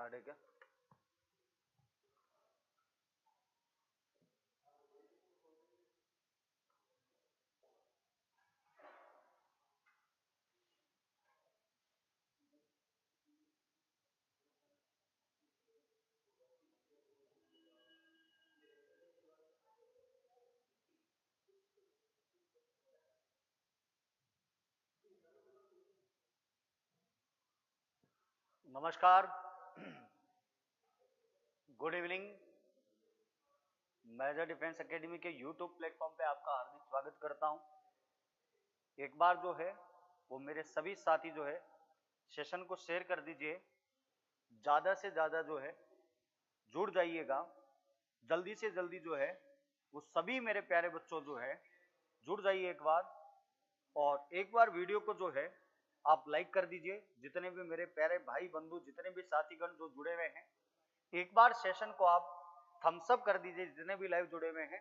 Start है क्या? नमस्कार, good evening. Major Defence Academy के यूट्यूब प्लेटफॉर्म पे आपका हार्दिक स्वागत करता हूं। एक बार जो है वो मेरे सभी साथी जो है सेशन को शेयर कर दीजिए, ज़्यादा से ज़्यादा जो है जुड़ जाइएगा। जल्दी से जल्दी जो है वो सभी मेरे प्यारे बच्चों जो है जुड़ जाइए एक बार, और एक बार वीडियो को जो है आप लाइक कर दीजिए। जितने भी मेरे प्यारे भाई बंधु, जितने भी साथीगण जो जुड़े हुए हैं, एक बार सेशन को आप थम्स अप कर दीजिए जितने भी लाइव जुड़े हुए हैं।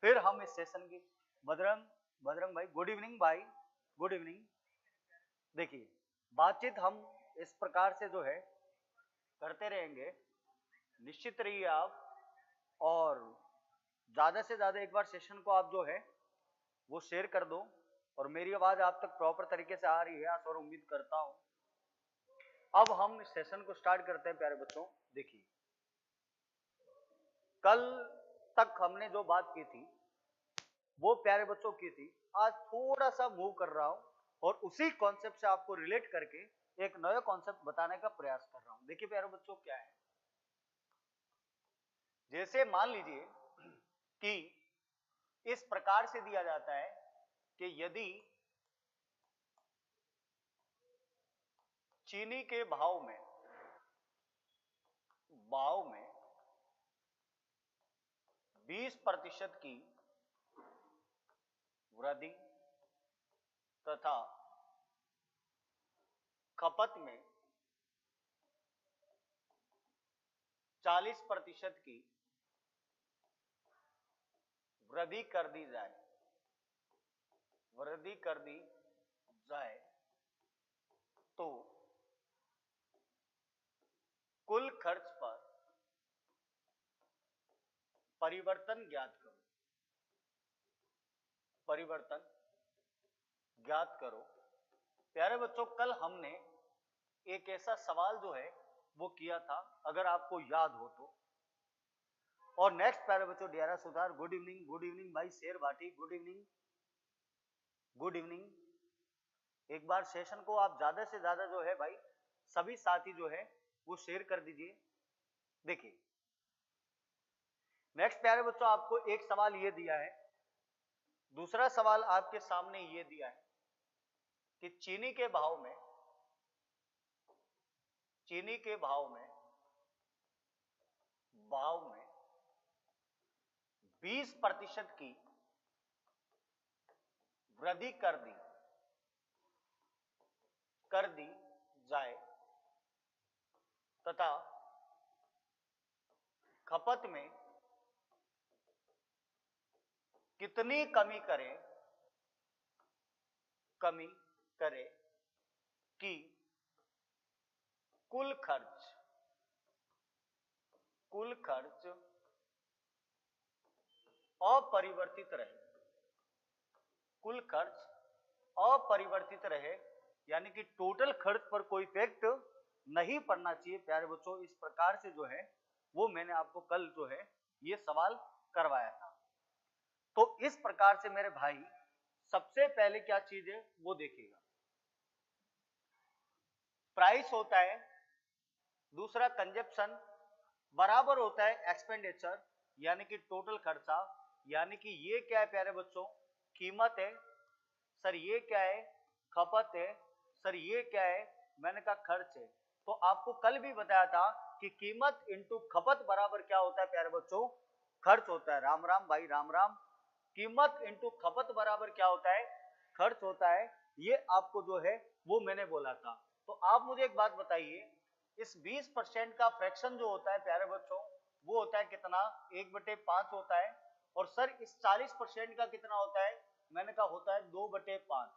फिर हम इस सेशन की बजरंग बजरंग भाई, गुड इवनिंग भाई, गुड इवनिंग। देखिए, बातचीत हम इस प्रकार से जो है करते रहेंगे, निश्चित रहिए आप। और ज्यादा से ज्यादा एक बार सेशन को आप जो है वो शेयर कर दो। और मेरी आवाज आप तक प्रॉपर तरीके से आ रही है और उम्मीद करता हूं। अब हम इस सेशन को स्टार्ट करते हैं प्यारे बच्चों। देखिए, कल तक हमने जो बात की थी वो प्यारे बच्चों की थी। आज थोड़ा सा मूव कर रहा हूं और उसी कॉन्सेप्ट से आपको रिलेट करके एक नया कॉन्सेप्ट बताने का प्रयास कर रहा हूं। देखिए प्यारे बच्चों, क्या है, जैसे मान लीजिए कि इस प्रकार से दिया जाता है कि यदि चीनी के भाव में 20% की वृद्धि तथा खपत में 40% की वृद्धि कर दी जाए तो कुल खर्च पर परिवर्तन ज्ञात करो। प्यारे बच्चों, कल हमने एक ऐसा सवाल जो है वो किया था, अगर आपको याद हो तो। और नेक्स्ट प्यारे बच्चों, डियारा सुधार, गुड इवनिंग, गुड इवनिंग भाई। शेर Bhati, good evening, good evening. एक बार सेशन को आप ज्यादा से ज्यादा जो है भाई सभी साथी जो है वो शेयर कर दीजिए। देखिए, नेक्स्ट प्यारे बच्चों, आपको एक सवाल ये दिया है, दूसरा सवाल आपके सामने ये दिया है कि चीनी के भाव में 20% की वृद्धि कर दी जाए तथा खपत में कितनी कमी करे कि कुल खर्च अपरिवर्तित रहे। कुल खर्च अपरिवर्तित रहे, यानी कि टोटल खर्च पर कोई इफेक्ट नहीं पड़ना चाहिए। प्यारे बच्चों, इस प्रकार से जो है वो मैंने आपको कल जो है ये सवाल करवाया था। तो इस प्रकार से मेरे भाई सबसे पहले क्या चीज है वो देखिएगा। प्राइस होता है, दूसरा कंजप्शन बराबर होता है एक्सपेंडिचर, यानी कि टोटल खर्चा। यानी कि ये क्या है प्यारे बच्चों, कीमत है। सर ये क्या है, खपत है। सर ये क्या है, मैंने कहा खर्च है। तो आपको कल भी बताया था कि कीमत इंटू खपत बराबर क्या होता है प्यारे बच्चों, खर्च होता है। राम राम भाई, राम राम। कीमत इंटू खपत बराबर क्या होता है, खर्च होता है। ये आपको जो है वो मैंने बोला था। तो आप मुझे एक बात बताइए, इस 20% का फ्रैक्शन जो होता है प्यारे बच्चों वो होता है कितना, 1/5 होता है। और सर इस 40% का कितना होता है, मैंने कहा होता है 2/5।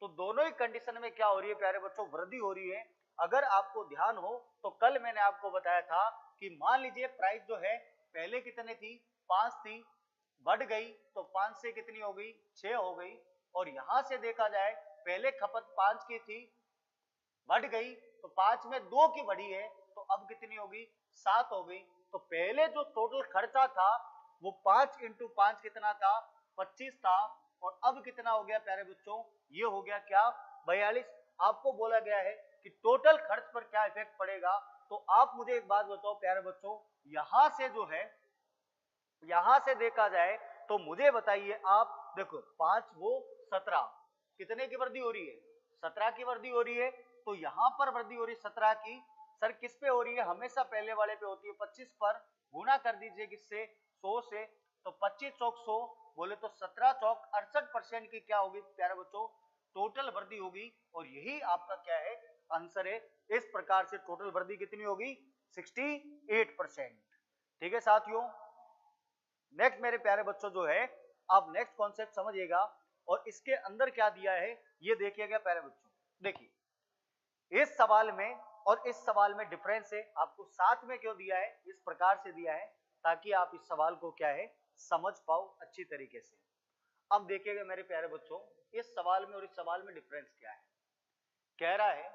तो दोनों ही कंडीशन में क्या हो रही है प्यारे बच्चों, वृद्धि हो रही है। अगर आपको ध्यान हो तो कल मैंने आपको बताया था कि मान लीजिए प्राइस जो है पहले कितने थी, 5 थी, बढ़ गई तो 5 से कितनी हो गई, 6 हो गई। और यहां से देखा जाए पहले खपत 5 की थी, बढ़ गई तो 5 में 2 की बढ़ी है तो अब कितनी होगी, 7 हो गई। तो पहले जो टोटल खर्चा था वो 5 इंटू 5 कितना था, 25 था। और अब कितना हो गया प्यारे बच्चों, ये हो गया क्या, 42। आपको बोला गया है कि टोटल खर्च पर क्या इफेक्ट पड़ेगा। तो आप मुझे एक बात बताओ प्यारे बच्चों, यहां से जो है, यहां से देखा जाए तो मुझे बताइए आप, देखो 5 वो 17, कितने की वृद्धि हो रही है, 17 की वृद्धि हो रही है। तो यहां पर वृद्धि हो रही है 17 की, सर किस पे हो रही है, हमेशा पहले वाले पे होती है, 25 पर गुना कर दीजिए किससे, 100 से। तो 25 चौक 100, बोले तो 17 चौक 68% की क्या होगी प्यारे बच्चों, टोटल वृद्धि होगी। और यही आपका क्या है, आंसर है। इस प्रकार से टोटल वृद्धि कितनी होगी, 68%। ठीक है साथियों, नेक्स्ट मेरे प्यारे बच्चों जो है, आप नेक्स्ट कॉन्सेप्ट समझिएगा। और इसके अंदर क्या दिया है ये देखिएगा प्यारे बच्चों। देखिए इस सवाल में और इस सवाल में डिफरेंस है, आपको साथ में क्यों दिया है, इस प्रकार से दिया है ताकि आप इस सवाल को क्या है, समझ पाओ अच्छी तरीके से। अब देखिएगा मेरे प्यारे बच्चों, इस सवाल में और इस सवाल में डिफरेंस क्या है। कह रहा है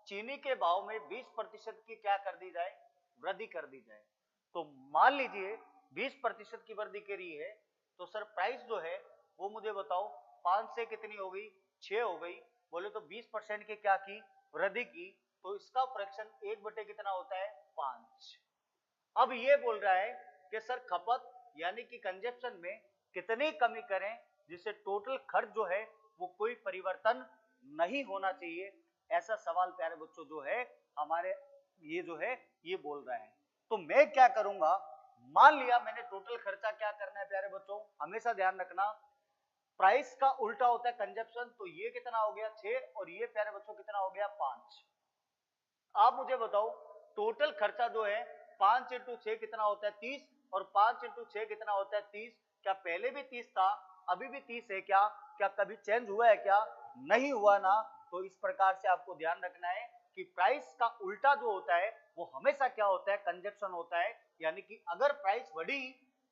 चीनी के भाव में 20% की क्या कर दी जाए, वृद्धि कर दी जाए। तो मान लीजिए 20% की वृद्धि करी है, तो सर प्राइस जो है वो मुझे बताओ 5 से कितनी हो गई, 6 हो गई। बोले तो 20% की क्या की, वृद्धि की। तो इसका फ्रैक्शन 1 बटे कितना होता है, 5। अब ये बोल रहा है कि सर खपत यानी कि कंजप्शन में कितनी कमी करें जिससे टोटल खर्च जो है वो कोई परिवर्तन नहीं होना चाहिए। ऐसा सवाल प्यारे बच्चों जो है हमारे, ये जो है ये बोल रहा है। तो मैं क्या करूंगा, मान लिया मैंने टोटल खर्चा क्या करना है प्यारे बच्चों, हमेशा ध्यान रखना प्राइस का उल्टा होता है कंजप्शन। तो ये कितना हो गया 6 और ये प्यारे बच्चों कितना हो गया 5। आप मुझे बताओ टोटल खर्चा जो है 5 इंटू 6 कितना होता है 30, और 5 इंटू 6 कितना होता है 30। क्या पहले भी 30 था, अभी भी 30 है क्या, क्या कभी चेंज हुआ है क्या, नहीं हुआ ना। तो इस प्रकार से आपको ध्यान रखना है कि प्राइस का उल्टा जो होता है वो हमेशा क्या होता है, कंजप्शन होता है। यानी कि अगर प्राइस बढ़ी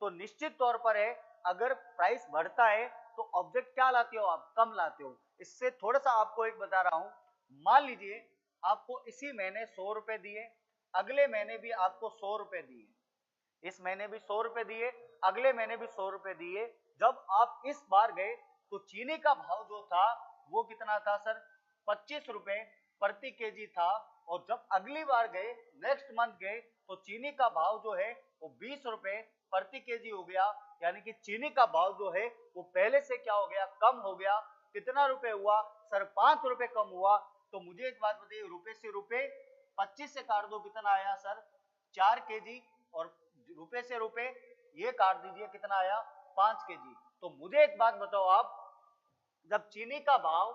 तो निश्चित तौर पर है, अगर प्राइस बढ़ता है तो ऑब्जेक्ट क्या लाते हो आप, कम लाते हो। इससे थोड़ा सा आपको एक बता रहा हूं, मान लीजिए आपको इसी महीने 100 रुपए दिए, अगले महीने भी आपको 100 रुपए दिए, इस महीने भी 100 रुपए दिए, अगले महीने भी 100 रुपए दिए। जब आप इस बार गए तो चीनी का भाव जो था वो कितना था सर, 25 रुपए प्रति केजी था। और जब अगली बार गए, नेक्स्ट मंथ गए, तो चीनी का भाव जो है वो 20 रुपए प्रति केजी हो गया। यानी कि चीनी का भाव जो है वो पहले से क्या हो गया, कम हो गया। कितना रुपए हुआ सर, 5 रुपए कम हुआ। तो मुझे एक बात बताइए, रुपए से रुपए 25 से काट दो कितना आया सर, 4 केजी। और रुपए से रुपए ये काट दीजिए कितना आया, 5 केजी। तो मुझे एक बात बताओ आप, जब चीनी का भाव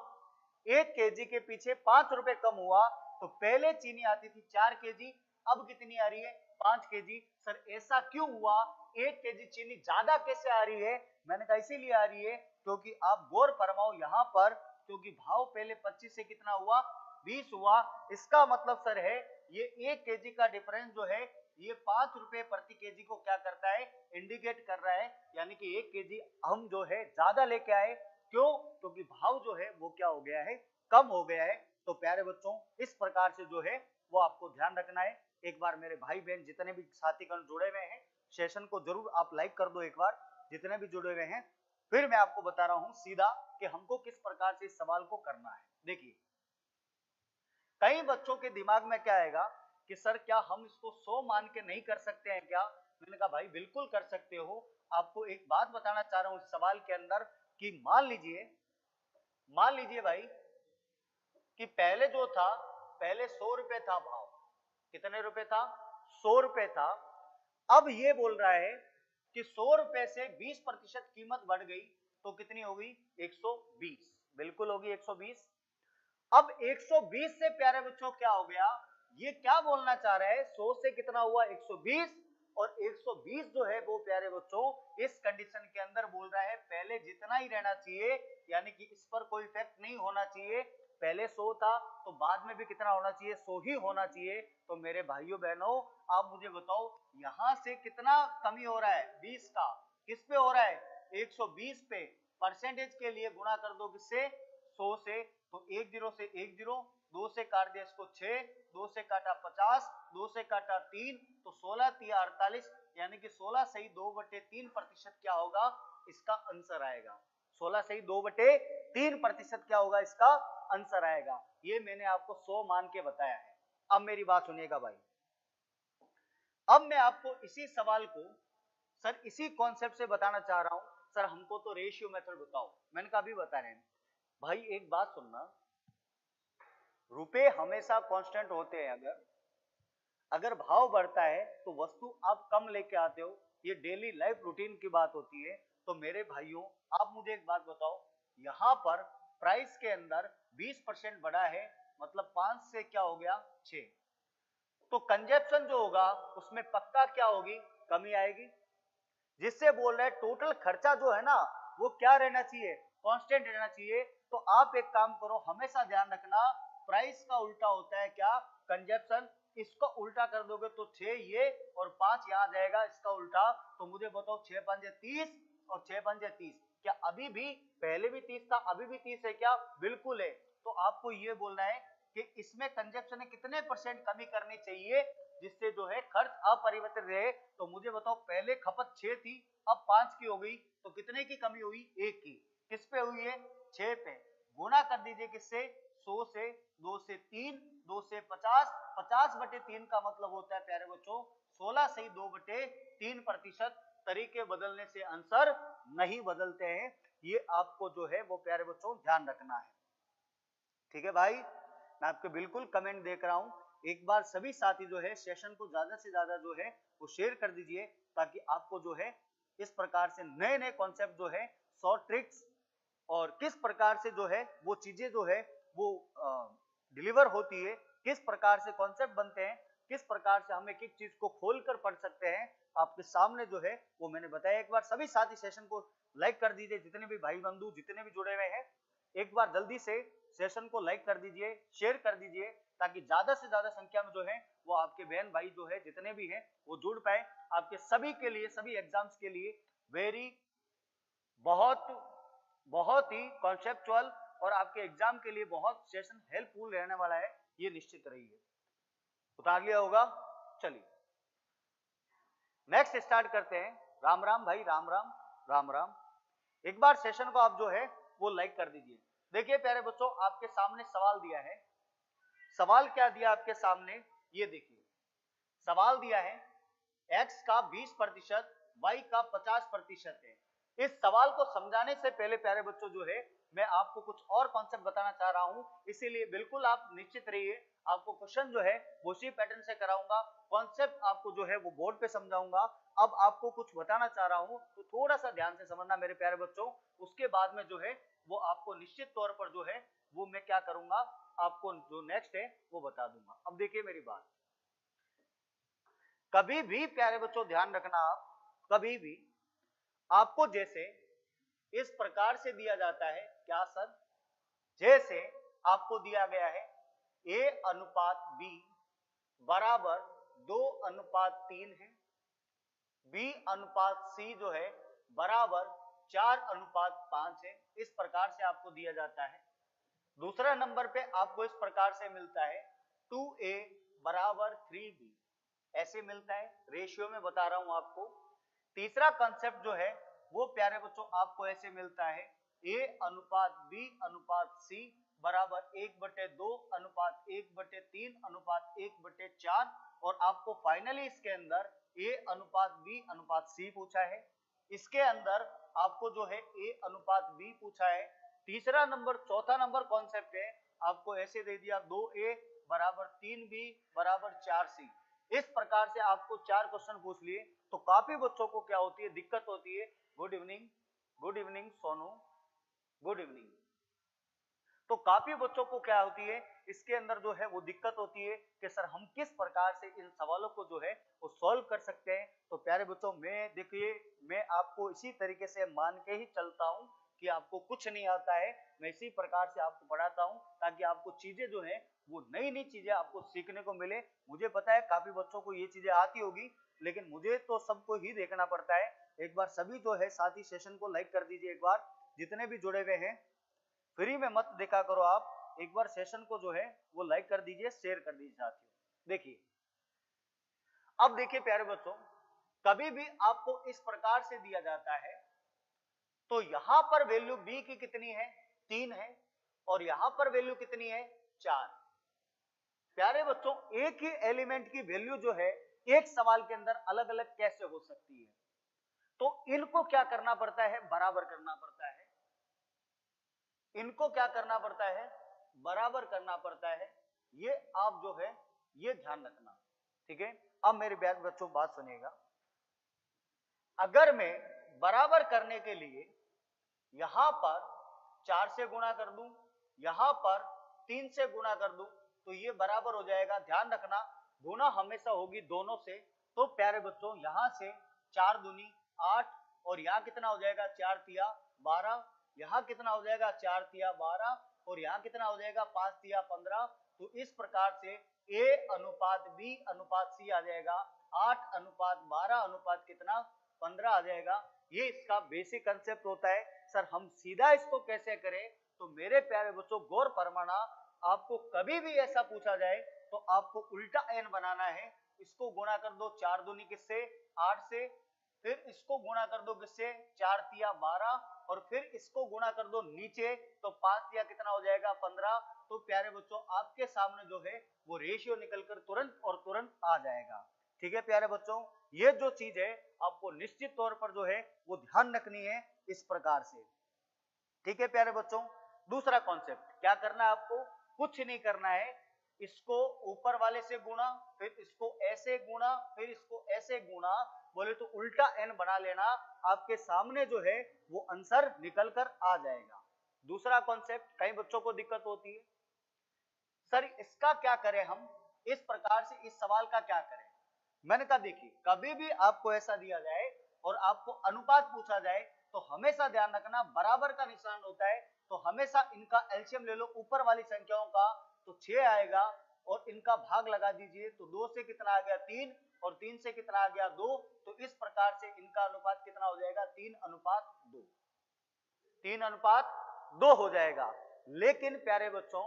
1 केजी के पीछे 5 रुपए कम हुआ तो पहले चीनी आती थी 4 केजी, अब कितनी आ रही है, 5 केजी। सर ऐसा क्यों हुआ, 1 केजी चीनी ज्यादा कैसे आ रही है। मैंने कहा इसीलिए आ रही है क्योंकि आप गौर फरमाओ यहां पर, क्योंकि भाव पहले 25 से कितना हुआ, 20 हुआ। इसका मतलब सर है ये 1 केजी का डिफरेंस जो है ये 5 रुपए प्रति केजी को क्या करता है, इंडिकेट कर रहा है। यानी कि 1 केजी हम जो है ज्यादा लेके आए, क्यों, क्योंकि भाव जो है वो क्या हो गया है, कम हो गया है। तो प्यारे बच्चों इस प्रकार से जो है वो आपको ध्यान रखना है। एक बार मेरे भाई बहन जितने भी साथीगण जुड़े हुए हैं, सेशन को जरूर आप लाइक कर दो एक बार, जितने भी जुड़े हुए हैं। फिर मैं आपको बता रहा हूं सीधा कि हमको किस प्रकार से इस सवाल को करना है। देखिए कई बच्चों के दिमाग में क्या आएगा कि सर क्या हम इसको 100 मान के नहीं कर सकते हैं क्या। मैंने कहा भाई बिल्कुल कर सकते हो। आपको एक बात बताना चाह रहा हूं इस सवाल के अंदर कि मान लीजिए भाई कि पहले जो था, पहले 100 रुपए था भाव, कितने रुपए था, 100 रुपए था। अब ये बोल रहा है कि 100 रुपए से 20% कीमत बढ़ गई तो कितनी होगी, 120, बिल्कुल होगी 120। अब 120 से प्यारे बच्चों क्या हो गया, ये क्या बोलना चाह रहा है, 100 से कितना हुआ 120, और 120 जो है वो प्यारे बच्चों इस कंडीशन के अंदर बोल रहा है पहले जितना ही रहना चाहिए, यानी कि इस पर कोई इफेक्ट नहीं होना चाहिए। पहले 100 था तो बाद में भी कितना होना चाहिए, 100 ही होना चाहिए। तो मेरे भाइयों बहनों आप मुझे बताओ यहां से कितना कमी हो रहा है, 20 का किस पे हो रहा है, 120 पे। परसेंटेज के लिए गुणा कर दो किससे, 100 से, तो 1 0 से 1 0, 2 से काट दिया इसको 6, 2 से काटा 50, 2 से काटा 3, तो 16 3 48, यानी कि 16 सही 2/3% क्या होगा, इसका आंसर आएगा। 16 सही 2/3% क्या होगा, इसका आंसर आएगा। ये मैंने आपको 100 मान के बताया है। अब मेरी बात सुनिएगा भाई, अब मैं आपको इसी सवाल को सर इसी कॉन्सेप्ट से बताना चाह रहा हूं। सर हमको तो रेशियो मेथड बताओ, मैंने कहा भी बता रहे हैं भाई। एक बात सुनना, रुपए हमेशा कांस्टेंट होते हैं। अगर भाव बढ़ता है तो वस्तु आप कम लेके आते हो, ये डेली लाइफ रूटीन की बात होती है। तो मेरे भाइयों आप मुझे एक बात बताओ, यहां पर प्राइस के अंदर 20% बढ़ा है, मतलब 5 से क्या हो गया 6, तो कंजप्शन जो होगा उसमें पक्का क्या होगी, कमी आएगी। जिससे बोल रहे हैं टोटल खर्चा जो है ना वो क्या रहना चाहिए, कांस्टेंट रहना चाहिए। तो आप एक काम करो, हमेशा ध्यान रखना प्राइस का उल्टा होता है क्या, कंजप्शन। इसको उल्टा कर दोगे तो 6 ये और 5 यहां जाएगा, इसका उल्टा। तो मुझे बताओ 6 पंजे 30 और 6 पंजे 30, क्या अभी भी, पहले भी 30 था अभी भी 30 है क्या, बिल्कुल है। तो आपको ये बोलना है कि इसमें कंजप्शन में कितने परसेंट कमी करनी चाहिए जिससे जो है खर्च अपरिवर्तित रहे। तो मुझे बताओ पहले खपत 6 थी, अब 5 की हो गई, तो कितने की कमी हुई, 1 की। किस पे हुई है, 6 पे। गुणा कर दीजिए किससे, 100 से, 2 से 3, 2 से 50, 50/3 का मतलब होता है प्यारे बच्चों 16 से 2/3%। तरीके बदलने से आंसर नहीं बदलते हैं, ये आपको जो है वो प्यारे बच्चों ध्यान रखना है। ठीक है भाई, मैं आपको बिल्कुल कमेंट देख रहा हूं। एक बार सभी साथी जो है सेशन को ज्यादा से ज्यादा जो है वो शेयर कर दीजिए, ताकि आपको जो है इस प्रकार से नए नए कॉन्सेप्ट जो है, शॉर्ट ट्रिक्स और किस प्रकार से जो है वो चीजें जो है वो डिलीवर होती है, किस प्रकार से कॉन्सेप्ट बनते हैं, किस प्रकार से हम एक एक चीज को खोलकर पढ़ सकते हैं, आपके सामने जो है वो मैंने बताया। एक बार सभी साथी सेशन को लाइक कर दीजिए, जितने भी भाई बंधु जितने भी जुड़े हुए हैं एक बार जल्दी से सेशन को लाइक कर दीजिए, शेयर कर दीजिए, ताकि ज्यादा से ज्यादा संख्या में जो है वो आपके बहन भाई जो है जितने भी हैं वो जुड़ पाए। आपके सभी के लिए, सभी एग्जाम्स के लिए वेरी बहुत बहुत ही कॉन्सेप्चुअल और आपके एग्जाम के लिए बहुत सेशन हेल्पफुल रहने वाला है, ये निश्चित रहिए। उतार लिया होगा, चलिए नेक्स्ट स्टार्ट करते हैं। राम राम भाई, राम राम, राम राम। एक बार सेशन को आप जो है वो लाइक कर दीजिए। देखिए प्यारे बच्चों आपके सामने सवाल दिया है, सवाल क्या दिया आपके सामने, ये देखिए सवाल दिया है x का 20%, y का 50% है। इस सवाल को समझाने से पहले प्यारे बच्चों जो है मैं आपको कुछ और कॉन्सेप्ट बताना चाह रहा हूं, इसीलिए बिल्कुल आप निश्चित रहिए। आपको क्वेश्चन जो है वो उसी पैटर्न से कराऊंगा, कॉन्सेप्ट आपको जो है वो बोर्ड पे समझाऊंगा। अब आपको कुछ बताना चाह रहा हूं तो थोड़ा सा ध्यान से समझना मेरे प्यारे बच्चों, उसके बाद में जो है वो आपको निश्चित तौर पर जो है वो मैं क्या करूंगा, आपको जो नेक्स्ट है वो बता दूंगा। अब देखिए मेरी बात, कभी भी प्यारे बच्चों ध्यान रखना, आप कभी भी आपको जैसे इस प्रकार से दिया जाता है क्या सर, जैसे आपको दिया गया है A/B बराबर 2/3 है, B/C जो है बराबर 4/5 है, इस प्रकार से आपको दिया जाता है। दूसरा नंबर पे आपको इस प्रकार से मिलता है 2A बराबर 3B, ऐसे मिलता है, रेशियो में बता रहा हूं आपको। तीसरा कंसेप्ट जो है वो प्यारे बच्चों आपको ऐसे मिलता है A/B/C बराबर 1/2/1/3/1/4, और आपको फाइनली इसके अंदर A/B/C पूछा है, इसके अंदर आपको जो है A/B पूछा है। तीसरा नंबर, चौथा नंबर कॉन्सेप्ट है आपको ऐसे दे दिया 2A बराबर 3B बराबर 4C। इस प्रकार से आपको 4 क्वेश्चन पूछ लिए, तो काफी बच्चों को क्या होती है, दिक्कत होती है। Good evening, good evening Sonu, good evening. तो काफी बच्चों को क्या होती है, इसके अंदर जो है वो दिक्कत होती है कि सर हम किस प्रकार से इन सवालों को जो है वो सॉल्व कर सकते हैं। तो प्यारे बच्चों, मैं देखिए मैं आपको इसी तरीके से मान के ही चलता हूँ कि आपको कुछ नहीं आता है, मैं इसी प्रकार से आपको पढ़ाता हूँ ताकि आपको चीजें जो है वो नई नई चीजें आपको सीखने को मिले। मुझे पता है काफी बच्चों को ये चीजें आती होगी, लेकिन मुझे तो सबको ही देखना पड़ता है। एक बार सभी जो है साथी सेशन को लाइक कर दीजिए, एक बार जितने भी जुड़े हुए हैं, फ्री में मत देखा करो आप, एक बार सेशन को जो है वो लाइक कर दीजिए, शेयर कर दीजिए साथियों। देखिए अब देखिए प्यारे बच्चों, कभी भी आपको इस प्रकार से दिया जाता है तो यहां पर वैल्यू बी की कितनी है, 3 है, और यहां पर वैल्यू कितनी है, 4। प्यारे बच्चों, एक ही एलिमेंट की वैल्यू जो है एक सवाल के अंदर अलग अलग कैसे हो सकती है? तो इनको क्या करना पड़ता है, बराबर करना पड़ता है। इनको क्या करना पड़ता है, बराबर करना पड़ता है। ये आप जो है ये ध्यान रखना, ठीक है। अब मेरे प्यारे बच्चों बात सुनिएगा, अगर मैं बराबर करने के लिए यहां पर 4 से गुणा कर दूं, यहां पर 3 से गुणा कर दूं, तो ये बराबर हो जाएगा। ध्यान रखना गुणा हमेशा होगी दोनों से। तो प्यारे बच्चों यहां से 4 दूनी 8, और यहां कितना हो जाएगा, 4 तिया 12, यहां कितना हो जाएगा, 4 तिया 12, और यहां कितना हो जाएगा, 5 तिया 15। तो इस प्रकार से ए अनुपात बी अनुपात सी आ जाएगा, 8 अनुपात 12 अनुपात कितना, 15 आ जाएगा। ये इसका बेसिक कंसेप्ट होता है। सर हम सीधा इसको कैसे करें? तो मेरे प्यारे बच्चों गौर फरमाना, आपको कभी भी ऐसा पूछा जाए तो आपको उल्टा एन बनाना है। इसको गुणा कर दो 4 दूनी किससे, 8 से, फिर इसको गुणा कर दो किससे, 4 तिया 12, और फिर इसको गुणा कर दो नीचे, तो 5 तिया कितना हो जाएगा, 15। तो प्यारे बच्चों आपके सामने जो है वो रेशियो निकलकर तुरंत और तुरंत आ जाएगा। ठीक है प्यारे बच्चों, ये जो चीज है आपको निश्चित तौर पर जो है वो ध्यान रखनी है इस प्रकार से। ठीक है प्यारे बच्चों, दूसरा कॉन्सेप्ट क्या करना है आपको, कुछ नहीं करना है। इसको ऊपर वाले से गुणा, फिर इसको ऐसे गुणा, फिर इसको ऐसे गुणा, बोले तो उल्टा एन बना लेना, आपके सामने जो है वो आंसर निकल कर आ जाएगा। दूसरा कॉन्सेप्ट कई बच्चों को दिक्कत होती है, सर इसका क्या करें हम, इस प्रकार से इस सवाल का क्या करें? मैंने कहा देखिए कभी भी आपको ऐसा दिया जाए और आपको अनुपात पूछा जाए तो हमेशा ध्यान रखना बराबर का निशान होता है, तो हमेशा इनका एलसीएम ले लो ऊपर वाली संख्याओं का, तो 6 आएगा, और इनका भाग लगा दीजिए, तो 2 से कितना आ गया 3, और 3 से कितना आ गया 2। तो इस प्रकार से इनका अनुपात कितना हो जाएगा, 3 अनुपात 2, 3 अनुपात 2 हो जाएगा। लेकिन प्यारे बच्चों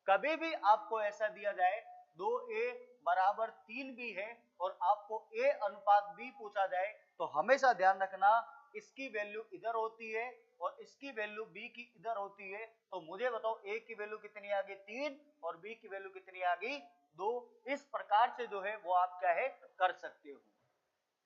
कभी भी आपको ऐसा दिया जाए 2a बराबर 3 भी है और आपको a अनुपात b पूछा जाए, तो हमेशा ध्यान रखना इसकी वैल्यू इधर होती है और इसकी वैल्यू b की इधर होती है। तो मुझे बताओ a की वैल्यू कितनी आ गई 3 और b की वैल्यू कितनी आ गई 2। इस प्रकार से जो है वो आप क्या है कर सकते हो।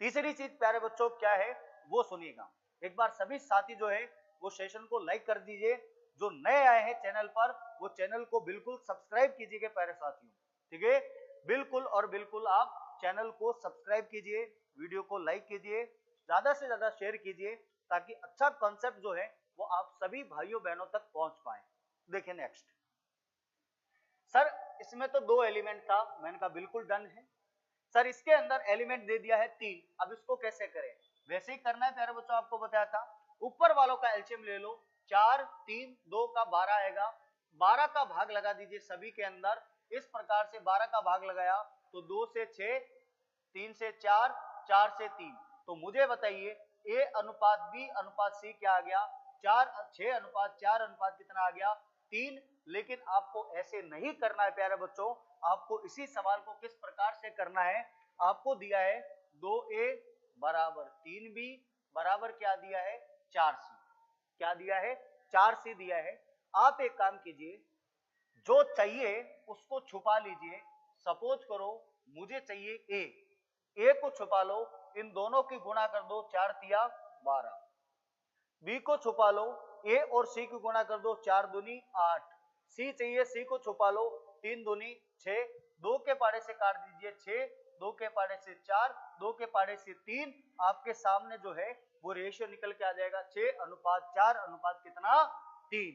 तीसरी चीज प्यारे बच्चों क्या है वो सुनिएगा, एक बार सभी साथी जो है वो सेशन को लाइक कर दीजिए, जो नए आए हैं चैनल पर वो चैनल को बिल्कुल सब्सक्राइब कीजिए प्यारे साथियों। ठीक है, बिल्कुल और बिल्कुल आप चैनल को सब्सक्राइब कीजिए, वीडियो को लाइक कीजिए, ज्यादा से ज्यादा शेयर कीजिए, ताकि अच्छा कॉन्सेप्ट जो है वो आप सभी भाइयों बहनों तक पहुंच पाए। देखिए नेक्स्ट, सर इसमें तो 2 एलिमेंट था, मैंने कहा बिल्कुल डन है। सर इसके अंदर एलिमेंट दे दिया है 3, अब इसको कैसे करें? वैसे ही करना है प्यारे बच्चों, आपको बताया था ऊपर वालों का एलसीएम ले लो, 4 3 2 का 12 आएगा, 12 का भाग लगा दीजिए सभी के अंदर। इस प्रकार से 12 का भाग लगाया तो 2 से 6, 3 से 4, 4 से 3। तो मुझे बताइए a अनुपात b अनुपात c क्या आ गया, 6 अनुपात 4 अनुपात कितना आ गया 3। लेकिन आपको ऐसे नहीं करना है प्यारे बच्चों, आपको इसी सवाल को किस प्रकार से करना है, आपको दिया है 2a बराबर 3b बराबर क्या दिया है 4c, क्या दिया है 4c दिया है। आप एक काम कीजिए, जो चाहिए उसको छुपा लीजिए। सपोज करो मुझे चाहिए a को छुपा लो, इन दोनों की गुणा कर दो 4 तिया 12, b को छुपा लो, a और c की गुणा कर दो 4 दूनी 8, c चाहिए c को छुपा लो, 3 दूनी 6, 2 के पाड़े से काट दीजिए 6, 2 के पाड़े से 4, 2 के पाड़े से 3, आपके सामने जो है वो रेशियो निकल के आ जाएगा 6 अनुपात 4 अनुपात कितना 3।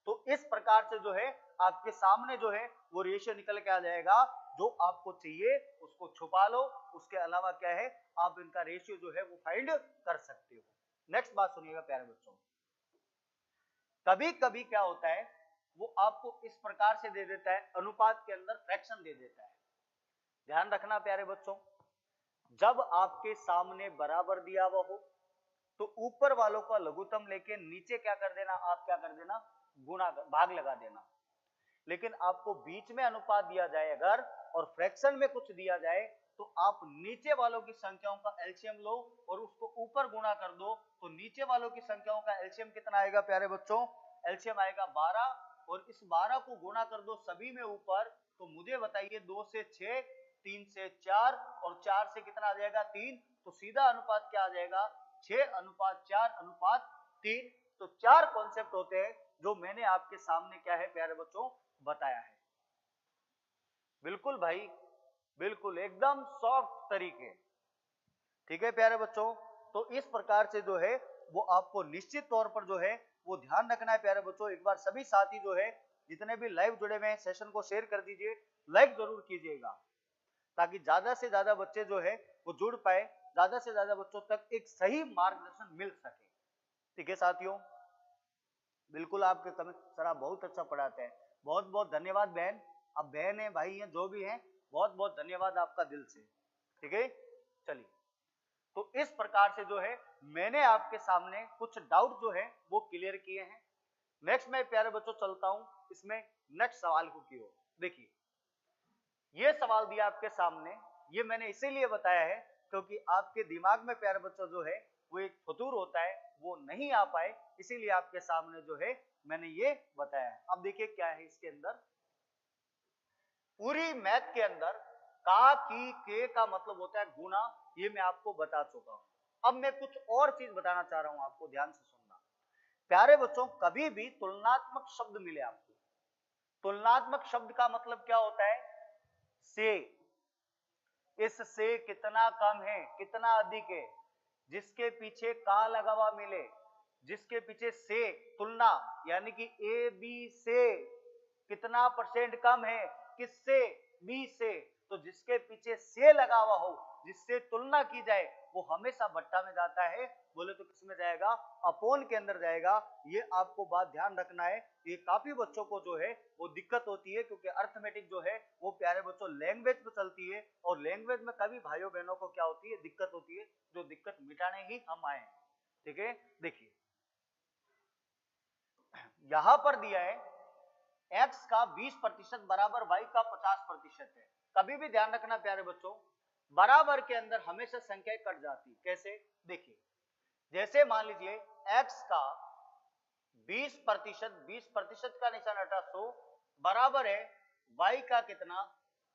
तो इस प्रकार से जो है आपके सामने जो है वो रेशियो निकल के आ जाएगा। जो आपको चाहिए उसको छुपा लो, उसके अलावा क्या है आप इनका रेशियो जो है वो फाइंड कर सकते हो। नेक्स्ट बात सुनिएगा प्यारे बच्चों, कभी कभी क्या होता है वो आपको इस प्रकार से दे देता है, अनुपात के अंदर फ्रैक्शन दे देता है। ध्यान रखना प्यारे बच्चों, जब आपके सामने बराबर दिया हुआ हो तो ऊपर वालों का लघुत्तम लेके नीचे क्या कर देना, आप क्या कर देना, गुणा भाग लगा देना। लेकिन आपको बीच में अनुपात दिया जाए अगर और फ्रैक्शन में कुछ दिया जाए तो आप नीचे वालों की संख्याओं का एलसीएम लो और उसको ऊपर गुणा कर दो, तो नीचे वालों की संख्याओं का एलसीएम कितना आएगा प्यारे बच्चों, एलसीएम आएगा 12 और इस 12 को गुणा कर दो सभी में ऊपर, तो मुझे बताइए 2 से 6, 3 से 4 और 4 से कितना आ जाएगा 3, तो सीधा अनुपात क्या आ जाएगा 6:4:3। तो 4 कॉन्सेप्ट होते हैं जो मैंने आपके सामने क्या है प्यारे बच्चों बताया है। बिल्कुल भाई, बिल्कुल एकदम सॉफ्ट तरीके, ठीक है प्यारे बच्चों। तो इस प्रकार से जो है वो आपको निश्चित तौर पर जो है वो ध्यान रखना है प्यारे बच्चों। एक बार सभी साथी जो है जितने भी लाइव जुड़े हुए हैं सेशन को शेयर कर दीजिए, लाइक जरूर कीजिएगा ताकि ज्यादा से ज्यादा बच्चे जो है वो जुड़ पाए, ज्यादा से ज्यादा बच्चों तक एक सही मार्गदर्शन मिल सके। ठीक है साथियों, बिल्कुल आपके कमेंट सर आप बहुत अच्छा पढ़ाते हैं, बहुत बहुत धन्यवाद बहन। अब बहन है भाई है जो भी है, बहुत बहुत धन्यवाद आपका दिल से। ठीक है, चलिए तो इस प्रकार से जो है मैंने आपके सामने कुछ डाउट जो है वो क्लियर किए हैं। नेक्स्ट मैं प्यारे बच्चों चलता हूं इसमें नेक्स्ट सवाल को की ओर। देखिए ये सवाल दिया आपके सामने, ये मैंने इसीलिए बताया है क्योंकि आपके दिमाग में प्यारे बच्चों जो है वो एक फतूर होता है, वो नहीं आ पाए, इसीलिए आपके सामने जो है मैंने ये बताया है। अब देखिए क्या है इसके अंदर, पूरी मैथ के अंदर का की के का मतलब होता है गुना, ये मैं आपको बता चुका हूं। अब मैं कुछ और चीज बताना चाह रहा हूं आपको, ध्यान से सुनना प्यारे बच्चों। कभी भी तुलनात्मक शब्द मिले आपको, तुलनात्मक शब्द का मतलब क्या होता है, से, इससे कितना कम है कितना अधिक है, जिसके पीछे का लगा हुआ मिले, जिसके पीछे से तुलना यानी कि ए बी से कितना परसेंट कम है, किससे, बी से, तो जिसके पीछे से लगा हुआ हो जिससे तुलना की जाए वो हमेशा भट्टा में जाता है, बोले तो किस में जाएगा, अपोन के अंदर जाएगा। ये आपको बात ध्यान रखना है। ये काफी बच्चों को जो है वो दिक्कत होती है क्योंकि अर्थमेटिक जो है वो प्यारे बच्चों लैंग्वेज में चलती है और लैंग्वेज में कभी भाइयों बहनों को क्या होती है, दिक्कत होती है, जो दिक्कत मिटाने ही हम आए हैं। ठीक है, देखिए यहां पर दिया है x का 20% बराबर y का 50% है। कभी भी ध्यान रखना प्यारे बच्चों, बराबर के अंदर हमेशा संख्याएं कट जाती, कैसे, देखिए जैसे मान लीजिए x का 20% का निशान हटा 100 बराबर है y का कितना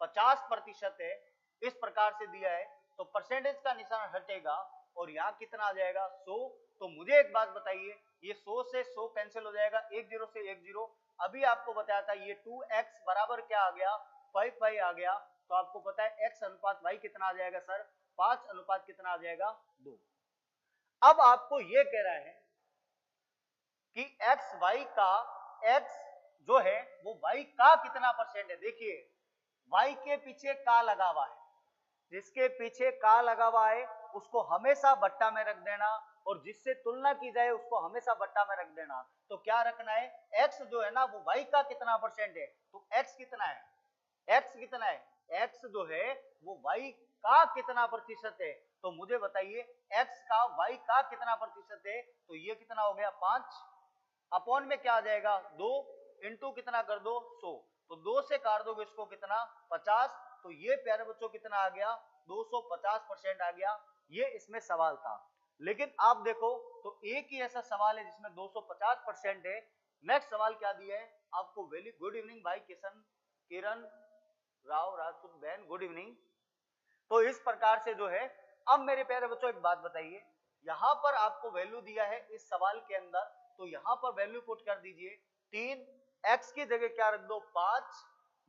50% है, इस प्रकार से दिया है तो परसेंटेज का निशान हटेगा और यहां कितना आ जाएगा 100। तो मुझे एक बात बताइए, ये 100 से 100 कैंसिल हो जाएगा, 10 से 10। अभी आपको बताया था ये 2x बराबर क्या आ गया, 5y आ गया, तो आपको पता है x अनुपात y कितना आ जाएगा सर, 5 अनुपात कितना आ जाएगा 2। अब आपको ये कह रहा है कि एक्स वाई का, एक्स जो है वो वाई का कितना परसेंट है। देखिए वाई के पीछे का लगा हुआ है, जिसके पीछे का लगा हुआ है उसको हमेशा बट्टा में रख देना और जिससे तुलना की जाए उसको हमेशा बट्टा में रख देना। तो क्या रखना है, एक्स जो है ना वो वाई का कितना परसेंट है, तो एक्स कितना है, एक्स कितना है, एक्स जो है वो वाई का कितना प्रतिशत है, तो मुझे बताइए एक्स का वाई का कितना प्रतिशत है, तो ये कितना हो गया 5 अपॉन में क्या आ जाएगा 2 इंटू कितना कर दो 100, तो 2 से काट दोगे इसको कितना 50, तो ये प्यारे बच्चों कितना आ गया 250% आ गया। ये इसमें सवाल था, लेकिन आप देखो तो एक ही ऐसा सवाल है जिसमें 250% है। नेक्स्ट सवाल क्या दिया है आपको, वेरी गुड इवनिंग भाई किरण राव राजपूत बहन, गुड इवनिंग। तो इस प्रकार से जो है, अब मेरे प्यारे बच्चों एक बात बताइए, यहां पर आपको वैल्यू दिया है इस सवाल के अंदर, तो यहां पर वैल्यू पुट कर दीजिए 3, x की जगह क्या रख दो 5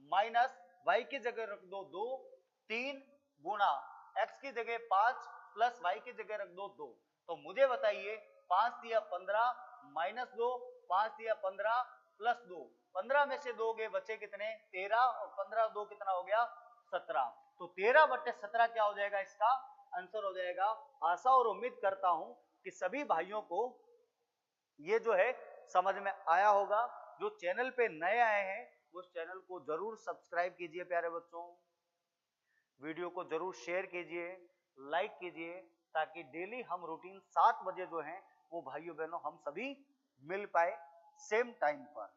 माइनस y की जगह रख दो 2, 3 गुणा x की जगह 5 प्लस y की जगह रख दो 2। तो मुझे बताइए 5 दिया 15 माइनस 2, 5 दिया 15 प्लस 2, 15 में से 2 गए, बचे कितने 13, और 15 2 कितना हो गया 17। तो 13/17 क्या हो जाएगा, इसका आंसर हो जाएगा। आशा और उम्मीद करता हूं कि सभी भाइयों को ये जो है समझ में आया होगा। जो चैनल पे नए आए हैं उस चैनल को जरूर सब्सक्राइब कीजिए प्यारे बच्चों, वीडियो को जरूर शेयर कीजिए, लाइक कीजिए, ताकि डेली हम रूटीन 7 बजे जो है वो भाइयों बहनों हम सभी मिल पाए सेम टाइम पर,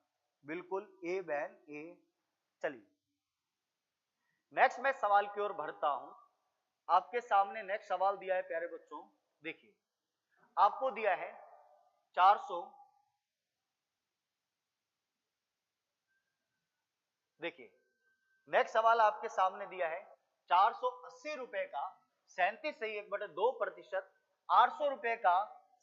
बिल्कुल ए बहन ए। चलिए नेक्स्ट मैं सवाल की ओर बढ़ता हूं। आपके सामने नेक्स्ट सवाल दिया है प्यारे बच्चों, देखिए आपको दिया है 400, देखिए नेक्स्ट सवाल आपके सामने दिया है 480 रुपए का 37.2%, 800 रुपए का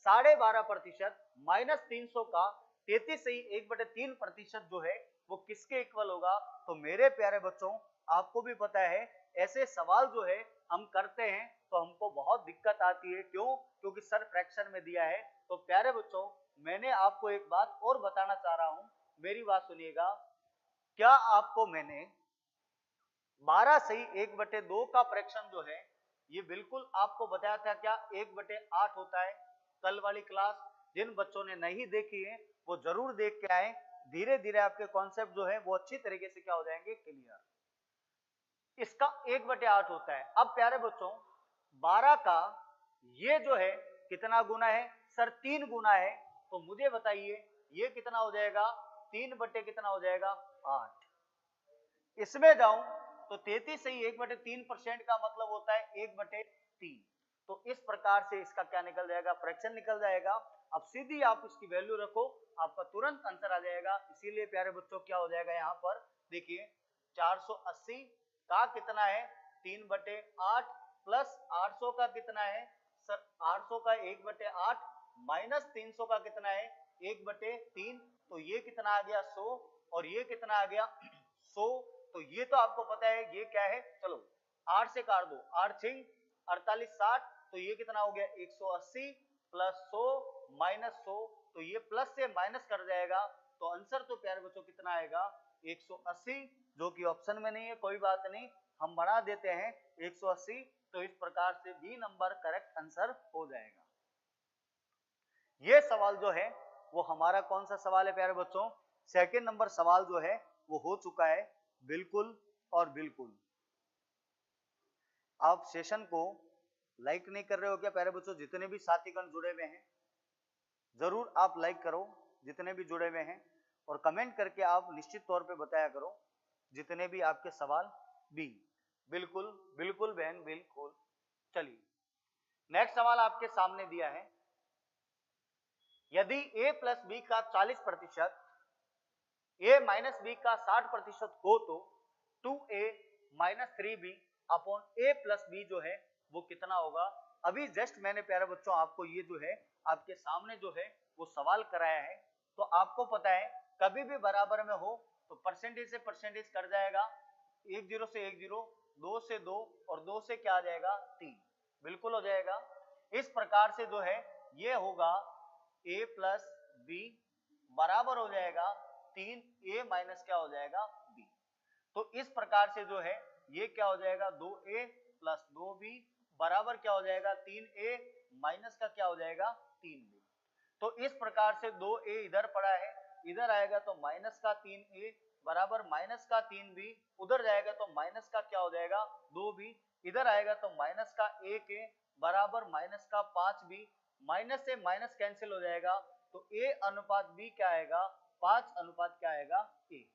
12.5%, -300 का 33.3% जो है वो किसके इक्वल होगा। तो मेरे प्यारे बच्चों आपको भी पता है ऐसे सवाल जो है हम करते हैं तो हमको बहुत दिक्कत आती है, क्यों, क्योंकि सर फ्रैक्शन में दिया है। तो प्यारे बच्चों मैंने आपको एक बात और बताना चाह रहा हूं, मेरी बात सुनिएगा। क्या आपको मैंने 12 सही 1/2 का फ्रैक्शन जो है ये बिल्कुल आपको बताया था क्या 1/8 होता है। कल वाली क्लास जिन बच्चों ने नहीं देखी है वो जरूर देख के आए, धीरे धीरे आपके कॉन्सेप्ट जो है वो अच्छी तरीके से क्या हो जाएंगे क्लियर। इसका 1/8 होता है। अब प्यारे बच्चों 12 का ये जो है कितना गुना है, सर 3 गुना है। तो मुझे बताइए ये कितना हो जाएगा, 3 बटे कितना हो जाएगा 8। इसमें जाऊं तो 33 सही 1/3% का मतलब होता है 1/3। तो इस प्रकार से इसका क्या निकल जाएगा, फ्रैक्शन निकल जाएगा। अब सीधी आप इसकी वैल्यू रखो, आपका तुरंत आंसर आ जाएगा। इसीलिए प्यारे बच्चों क्या हो जाएगा यहाँ पर देखिए 480 का कितना है 3/8 प्लस 800 का कितना है सर 800 का 1/8 माइनस 300 का कितना है 1/3। तो ये कितना आ गया 100 और ये कितना आ गया 100। तो ये तो आपको पता है ये क्या है, चलो 8 से काट दो, 8 6 48 60। तो ये कितना हो गया 180 प्लस 100 माइनस 100। तो ये प्लस से माइनस कर जाएगा। तो आंसर तो प्यारे बच्चों कितना आएगा 180, जो कि ऑप्शन में नहीं है, कोई बात नहीं हम बढ़ा देते हैं 180। तो इस प्रकार से बी नंबर करेक्ट आंसर हो जाएगा। ये सवाल जो है वो हमारा कौन सा सवाल है प्यारे बच्चों, सेकंड नंबर सवाल जो है वो हो चुका है बिल्कुल और बिल्कुल। आप सेशन को लाइक नहीं कर रहे हो क्या प्यारे बच्चों, जितने भी साथीगण जुड़े हुए हैं जरूर आप लाइक करो जितने भी जुड़े हुए हैं, और कमेंट करके आप निश्चित तौर पे बताया करो जितने भी आपके सवाल भी। बिल्कुल बिल्कुल बहन बिल्कुल। चलिए नेक्स्ट सवाल आपके सामने दिया है, यदि a प्लस बी का 40%, a माइनस बी का 60% हो तो 2a minus 3b upon a plus B जो है वो कितना होगा। अभी जस्ट मैंने प्यारे बच्चों आपको ये जो है आपके सामने जो है वो सवाल कराया है। तो आपको पता है कभी भी बराबर में हो तो परसेंटेज से परसेंटेज कर जाएगा, 1 0 से 1 0, 2 से 2 और 2 से क्या आ जाएगा 3, बिल्कुल हो जाएगा। इस प्रकार से जो है ये होगा a प्लस बी बराबर हो जाएगा 3a माइनस क्या हो जाएगा b। तो इस प्रकार से जो है ये क्या हो जाएगा 2a प्लस 2b बराबर क्या हो जाएगा 3a माइनस का क्या हो जाएगा 3b। तो इस प्रकार से 2a इधर पड़ा है, इधर आएगा तो माइनस का 3a बराबर माइनस का 3b, उधर जाएगा तो माइनस का क्या हो जाएगा 2b, इधर आएगा तो माइनस का 1a बराबर माइनस का 5b, माइनस से माइनस कैंसिल हो जाएगा। तो a अनुपात b क्या आएगा 5 अनुपात क्या आएगा 1,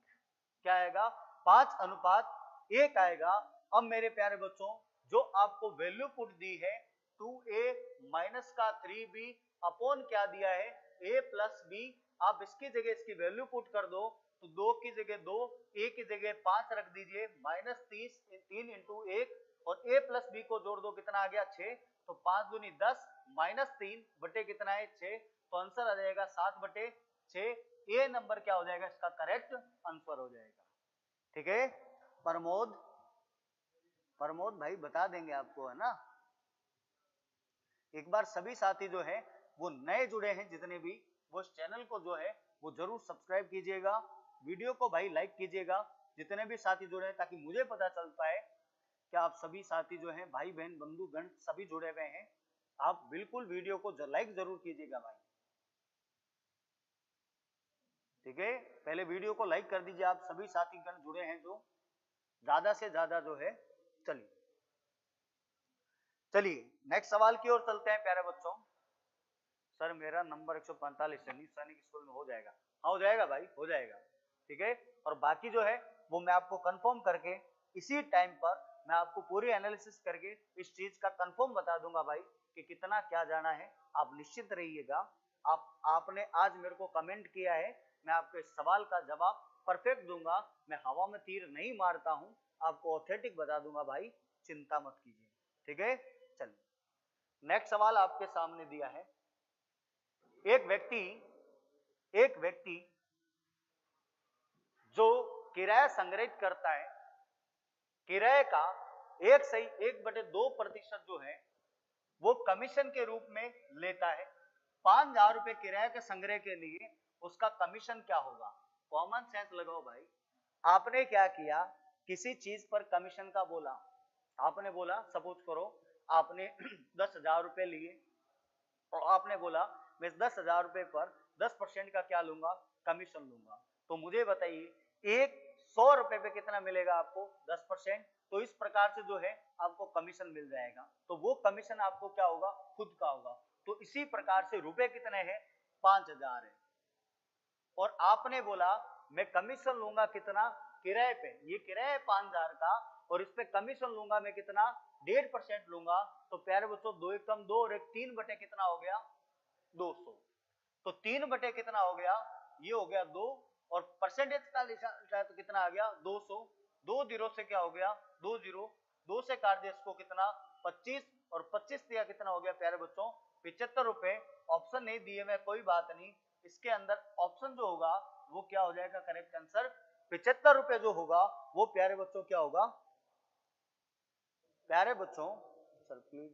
क्या आएगा 5 अनुपात 1 आएगा। अब मेरे प्यारे बच्चों जो आपको वैल्यू पुट दी है 2a माइनस का 3b अपॉन क्या दिया है a प्लस b, आप इसकी जगह इसकी वैल्यू पुट कर दो तो 2 की जगह 2, a की जगह 5 रख दीजिए, माइनस 3 इंटू 1 और a प्लस b को जोड़ दो कितना आ गया 6। तो 5 दूनी 10 माइनस 3 बटे कितना है 6। तो आंसर आ जाएगा 7/6। ए नंबर क्या हो जाएगा इसका करेक्ट आंसर हो जाएगा। ठीक है प्रमोद, प्रमोद भाई बता देंगे आपको है ना। एक बार सभी साथी जो है वो नए जुड़े हैं जितने भी वो इस चैनल को जो है वो जरूर सब्सक्राइब कीजिएगा। वीडियो को भाई लाइक कीजिएगा, जितने भी साथी जुड़े हैं, ताकि मुझे पता चल पाए कि आप सभी साथी जो हैं, भाई बहन बंधु गण सभी जुड़े हुए हैं। आप बिल्कुल वीडियो को लाइक जरूर कीजिएगा भाई, ठीक है। पहले वीडियो को लाइक कर दीजिए, आप सभी साथी गण जुड़े हैं जो, ज्यादा से ज्यादा जो है। चलिए चलिए नेक्स्ट सवाल की ओर चलते हैं प्यारे बच्चों। सर मेरा नंबर 145 है, सैनिक स्कूल में हो जाएगा? हाँ हो जाएगा भाई, हो जाएगा, ठीक है। और बाकी जो है वो मैं आपको कंफर्म करके इसी टाइम पर मैं आपको पूरी एनालिसिस करके इस चीज का कंफर्म बता दूंगा भाई कि कितना क्या जाना है। आप निश्चित रहिएगा। आपने आज मेरे को कमेंट किया है, मैं आपके सवाल का जवाब परफेक्ट दूंगा। मैं हवा में तीर नहीं मारता हूं, आपको ऑथेंटिक बता दूंगा भाई, चिंता मत कीजिए, ठीक है। चलिए नेक्स्ट सवाल आपके सामने दिया है। एक व्यक्ति जो किराया संग्रहित करता है, किराए का 1/2% जो है वो कमीशन के रूप में लेता है। 5,000 रुपए किराए के संग्रह के लिए उसका कमीशन क्या होगा? कॉमन सेंस लगाओ भाई। आपने क्या किया, किसी चीज पर कमीशन का बोला, आपने बोला सपोज करो आपने 10,000 रुपए लिए और आपने बोला मैं 10,000 रुपए पर 10% का क्या लूंगा, कमीशन लूंगा। तो मुझे बताइए एक 100 रुपए पे कितना मिलेगा आपको? 10%। तो इस प्रकार से जो है आपको कमीशन मिल जाएगा। तो वो कमीशन आपको क्या होगा, खुद का होगा। तो इसी प्रकार से रुपए कितने हैं, 5,000 है। और आपने बोला मैं कमीशन लूंगा कितना, किराए पे, ये किराया है 5,000 का और इस पे कमीशन लूंगा मैं कितना, 1.5% लूंगा। तो प्यारे बच्चों 2 एकम 2 और 3 बटे कितना हो गया, 200। तो 3 बटे कितना हो गया, ये हो गया 2 और परसेंटेज का लिखा तो कितना आ गया 200। 2 जीरो से क्या हो गया, 2 जीरो, 2 से काट दिया इसको कितना 25 और 25 दिया कितना हो गया प्यारे बच्चों 75 रुपए। ऑप्शन नहीं दिए मैं, कोई बात नहीं, इसके अंदर ऑप्शन जो होगा वो क्या हो जाएगा, करेक्ट आंसर 75 रुपए जो होगा वो प्यारे बच्चों क्या होगा, प्यारे बच्चों सर प्लीज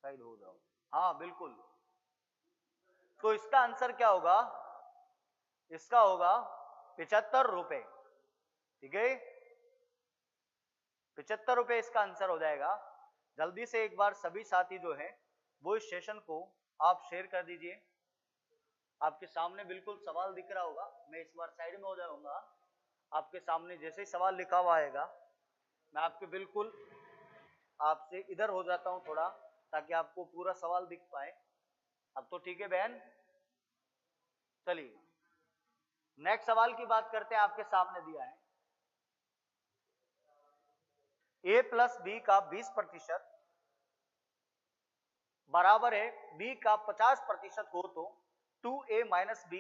साइड हो जाओ, हाँ बिल्कुल। तो इसका आंसर क्या होगा, इसका होगा 75 रुपए, ठीक है। 75 रुपए इसका आंसर हो जाएगा। जल्दी से एक बार सभी साथी जो है वो इस सेशन को आप शेयर कर दीजिए। आपके सामने बिल्कुल सवाल दिख रहा होगा, मैं इस बार साइड में हो जाऊंगा। आपके सामने जैसे ही सवाल लिखा हुआ आएगा मैं आपके बिल्कुल आपसे इधर हो जाता हूं थोड़ा, ताकि आपको पूरा सवाल दिख पाए। अब तो ठीक है बहन। चलिए नेक्स्ट सवाल की बात करते हैं। आपके सामने दिया है a प्लस बी का 20% बराबर है b का 50% हो तो 2a minus B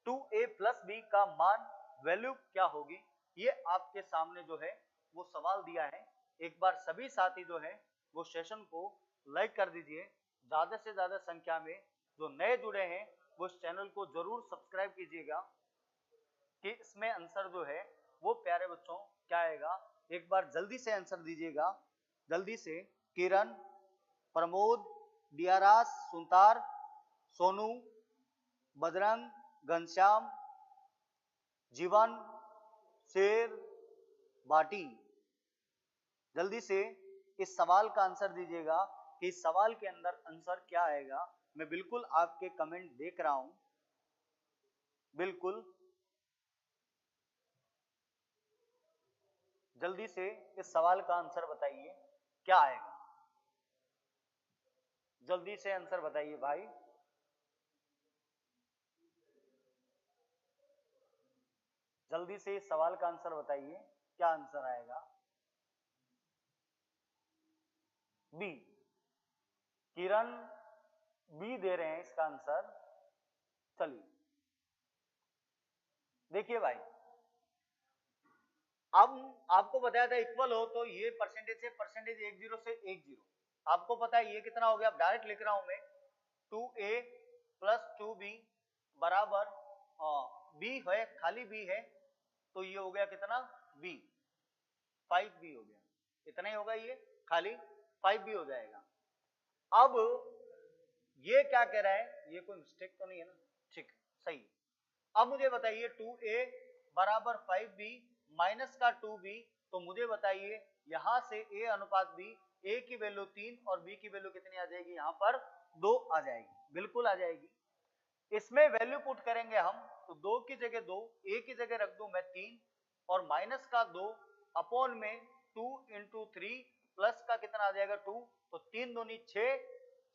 2a plus B का मान वैल्यू क्या होगी? ये आपके सामने जो है वो सवाल दिया है। एक बार सभी साथी जो है वो सेशन को लाइक कर दीजिए। ज्यादा से ज्यादा संख्या में जो नए जुड़े हैं वो इस चैनल को जरूर सब्सक्राइब कीजिएगा कि इसमें आंसर जो है वो प्यारे बच्चों क्या आएगा। एक बार जल्दी से आंसर दीजिएगा, जल्दी से। किरण, प्रमोद, दियारास, सुनतार, सोनू, बजरंग, घनश्याम, जीवन, शेर, बाटी, जल्दी से इस सवाल का आंसर दीजिएगा कि इस सवाल के अंदर आंसर क्या आएगा। मैं बिल्कुल आपके कमेंट देख रहा हूं, बिल्कुल जल्दी से इस सवाल का आंसर बताइए क्या आएगा, जल्दी से आंसर बताइए भाई। जल्दी से इस सवाल का आंसर बताइए क्या आंसर आएगा। बी, किरण बी दे रहे हैं इसका आंसर। चलिए देखिए भाई, अब आपको बताया था इक्वल हो तो ये परसेंटेज से परसेंटेज 10 से 10, आपको पता है ये कितना हो गया, डायरेक्ट लिख रहा हूं मैं 2a प्लस 2b बराबर b है, खाली b है तो ये हो गया कितना b, 5b हो गया, इतना ही होगा, ये खाली 5b हो जाएगा। अब ये क्या कह रहा है, ये कोई मिस्टेक तो नहीं है ना, ठीक, सही। अब मुझे बताइए 2a बराबर 5b माइनस का 2b, तो मुझे बताइए यहां से a अनुपात b, a की वैल्यू 3 और b की वैल्यू कितनी आ जाएगी, यहां पर 2 आ जाएगी, बिल्कुल आ जाएगी। इसमें वैल्यू पुट करेंगे हम, तो 2 की जगह 2, a की जगह रख दूं मैं 3 और माइनस का 2 अपॉन में 2 इंटू 3 प्लस का कितना आ जाएगा 2, तो 3 दूनी 6,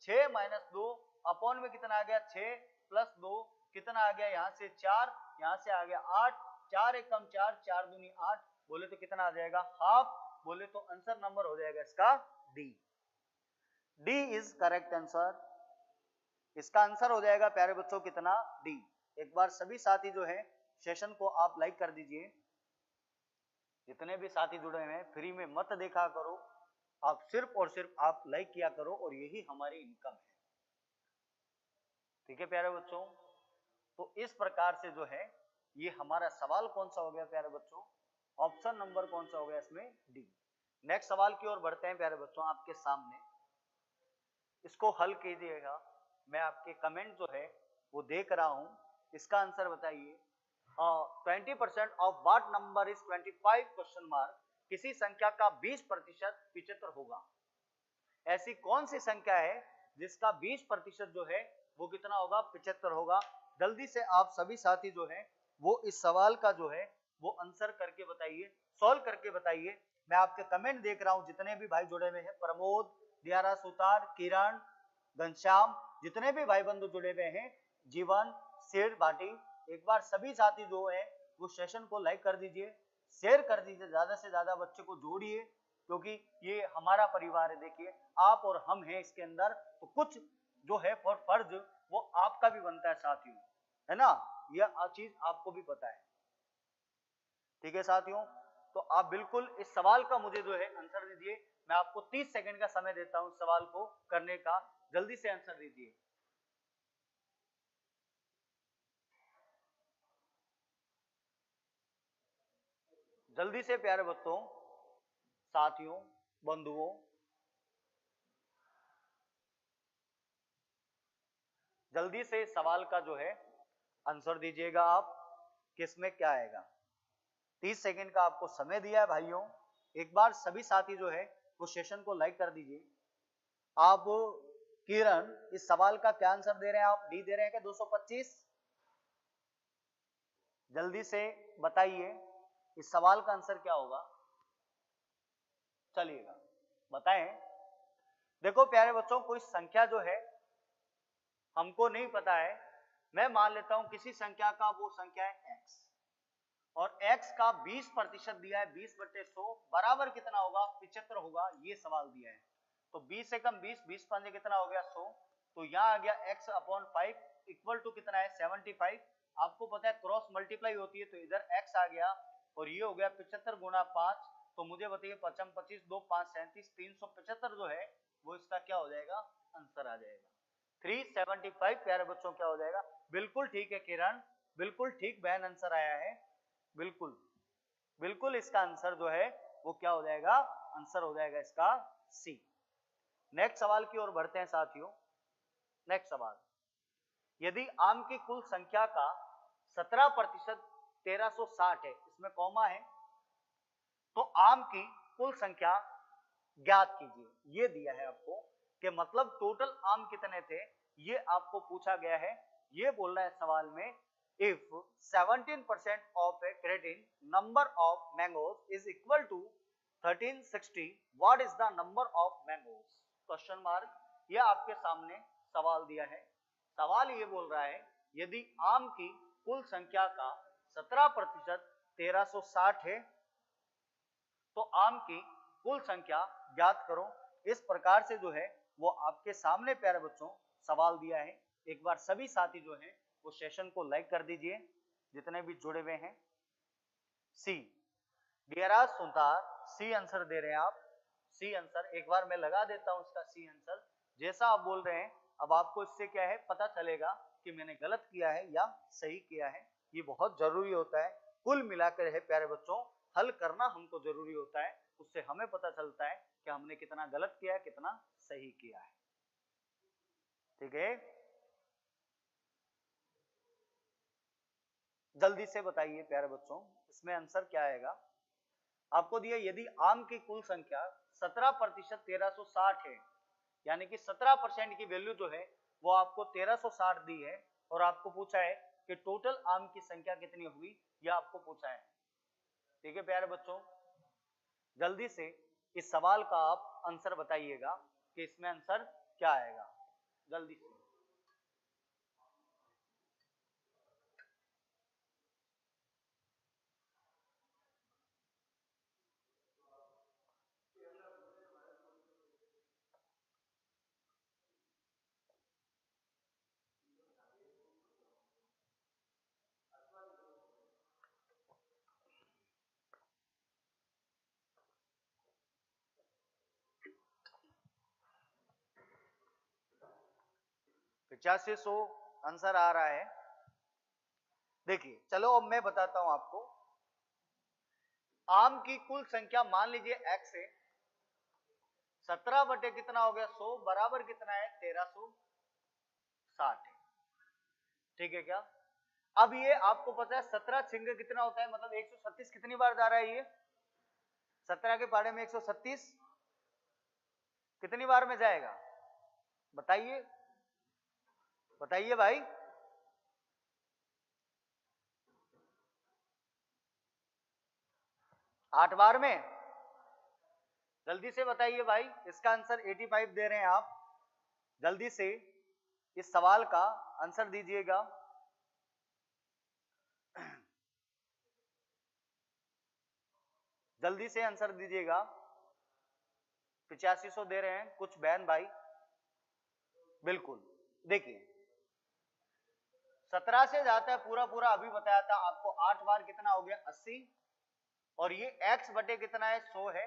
6 माइनस 2 अपॉन में कितना आ गया 6 प्लस 2 कितना आ गया यहाँ से 4, यहाँ से आ गया 8, 4 एक कम 4, 4 दूनी 8, बोले तो कितना आ जाएगा हाफ, बोले तो आंसर नंबर हो जाएगा इसका D. D is correct answer, इसका आंसर हो जाएगा प्यारे बच्चों कितना, डी। एक बार सभी साथी जो है सेशन को आप लाइक कर दीजिए, जितने भी साथी जुड़े हैं फ्री में मत देखा करो, आप सिर्फ और सिर्फ आप लाइक किया करो और यही हमारी इनकम है। ठीक है प्यारे बच्चों, तो इस प्रकार से जो है ये हमारा सवाल कौन सा हो गया प्यारे बच्चों, ऑप्शन नंबर कौन सा हो गया इसमें, डी। नेक्स्ट सवाल की ओर बढ़ते हैं प्यारे बच्चों, आपके सामने इसको हल कीजिएगा, मैं आपके कमेंट जो है वो देख रहा हूं, इसका आंसर बताइए। 20% of what number is 25 question mark, किसी संख्या का 20% 75 होगा। ऐसी कौन सी संख्या है जिसका 20% जो है वो कितना होगा, 75 होगा। जल्दी से आप सभी साथी जो है वो इस सवाल का जो है वो आंसर करके बताइए, सॉल्व करके बताइए। मैं आपके कमेंट देख रहा हूं, जितने भी भाई जुड़े हुए हैं, प्रमोद, दियारा सुतार, किरण, घनश्याम, जितने भी भाई बंधु जुड़े हुए हैं, जीवन, शेर भाटी, एक बार सभी साथी जो है वो सेशन को लाइक कर दीजिए, शेयर कर दीजिए, ज्यादा से ज्यादा बच्चे को जोड़िए, क्योंकि ये हमारा परिवार है। देखिए आप और हम हैं इसके अंदर, तो कुछ जो है फर्ज वो आपका भी बनता है साथियों, है ना, यह चीज आपको भी पता है। ठीक है साथियों, तो आप बिल्कुल इस सवाल का मुझे जो है आंसर दीजिए। मैं आपको 30 सेकंड का समय देता हूं सवाल को करने का, जल्दी से आंसर दीजिए। जल्दी से प्यारे बच्चों, साथियों, बंधुओं, जल्दी से सवाल का जो है आंसर दीजिएगा आप, किसमें क्या आएगा। 30 सेकंड का आपको समय दिया है भाइयों, एक बार सभी साथी जो है वो सेशन को लाइक कर दीजिए। आप किरण, इस सवाल का क्या आंसर दे रहे हैं आप, डी दे रहे हैं क्या 225, जल्दी से बताइए इस सवाल का आंसर क्या होगा, चलिएगा बताएं। देखो प्यारे बच्चों, कोई संख्या जो है हमको नहीं पता है, मैं मान लेता हूं किसी संख्या का वो संख्या है x, और x का 20% दिया है, 20/100 बराबर कितना होगा, 75 होगा, ये सवाल दिया है। तो 20 से कम 20, 20 पंजे कितना हो गया 100, तो यहाँ आ गया x अपॉन 5 इक्वल टू कितना है 75। आपको पता है क्रॉस मल्टीप्लाई होती है, तो इधर x आ गया और ये हो गया 75 गुना 5, तो मुझे बताइए 55, 25, 2, 5, 37, 375 जो है वो इसका क्या हो जाएगा, आंसर आ जाएगा 375। प्यारे बच्चों क्या हो जाएगा, बिल्कुल ठीक है किरण, बिल्कुल ठीक बहन, आंसर आया है, बिल्कुल बिल्कुल इसका आंसर जो है वो क्या हो जाएगा, आंसर हो जाएगा इसका सी। नेक्स्ट सवाल की ओर बढ़ते हैं साथियों। नेक्स्ट सवाल, यदि आम की कुल संख्या का 17% 1360 है, इसमें कॉमा है, तो आम की कुल संख्या ज्ञात कीजिए, ये दिया है आपको, कि मतलब टोटल आम कितने थे, ये आपको पूछा गया है। ये बोल रहा है सवाल में, if 17% of A credit number of mangoes is equal to 1360, what is the number of mangoes, question mark. ये आपके सामने सवाल दिया है। सवाल ये बोल रहा है यदि आम की कुल संख्या का 17% 1360 है, तो आम की कुल संख्या ज्ञात करो। इस प्रकार से जो है वो आपके सामने प्यारे बच्चों सवाल दिया है। एक बार सभी साथी जो हैं वो सेशन को लाइक कर दीजिए, जितने भी जुड़े हुए हैं। सी, डियराज सुनतार, सी आंसर दे रहे हैं आप, सी आंसर एक बार मैं लगा देता हूं इसका सी आंसर, जैसा आप बोल रहे हैं। अब आपको इससे क्या है पता चलेगा कि मैंने गलत किया है या सही किया है, ये बहुत जरूरी होता है। कुल मिलाकर है प्यारे बच्चों, हल करना हमको जरूरी होता है, उससे हमें पता चलता है कि हमने कितना गलत किया है, कितना सही किया है। ठीक है, जल्दी से बताइए प्यारे बच्चों, इसमें आंसर क्या आएगा? आपको दिया यदि आम की कुल संख्या 17% 1360 है, यानी कि 17% की वैल्यू जो है वो आपको 1360 दी है, और आपको पूछा है कि टोटल आम की संख्या कितनी हुई, यह आपको पूछा है। ठीक है प्यारे बच्चों, जल्दी से इस सवाल का आप आंसर बताइएगा कि इसमें आंसर क्या आएगा, जल्दी से। पिचासी सौ आंसर आ रहा है। देखिए चलो अब मैं बताता हूं आपको, आम की कुल संख्या मान लीजिए x है, 17 बटे कितना हो गया 100 बराबर कितना है 1360 है। ठीक है क्या? अब ये आपको पता है 17 छिंग कितना होता है, मतलब 136 कितनी बार जा रहा है ये 17 के पारे में 136 कितनी बार में जाएगा, बताइए बताइए भाई। 8 बार में, जल्दी से बताइए भाई, इसका आंसर 85 दे रहे हैं आप, जल्दी से इस सवाल का आंसर दीजिएगा। जल्दी से आंसर दीजिएगा। 8500 दे रहे हैं कुछ बहन भाई, बिल्कुल। देखिए 17 से जाता है पूरा पूरा, अभी बताया था आपको 8 बार कितना हो गया 80, और ये x बटे कितना है 100 है,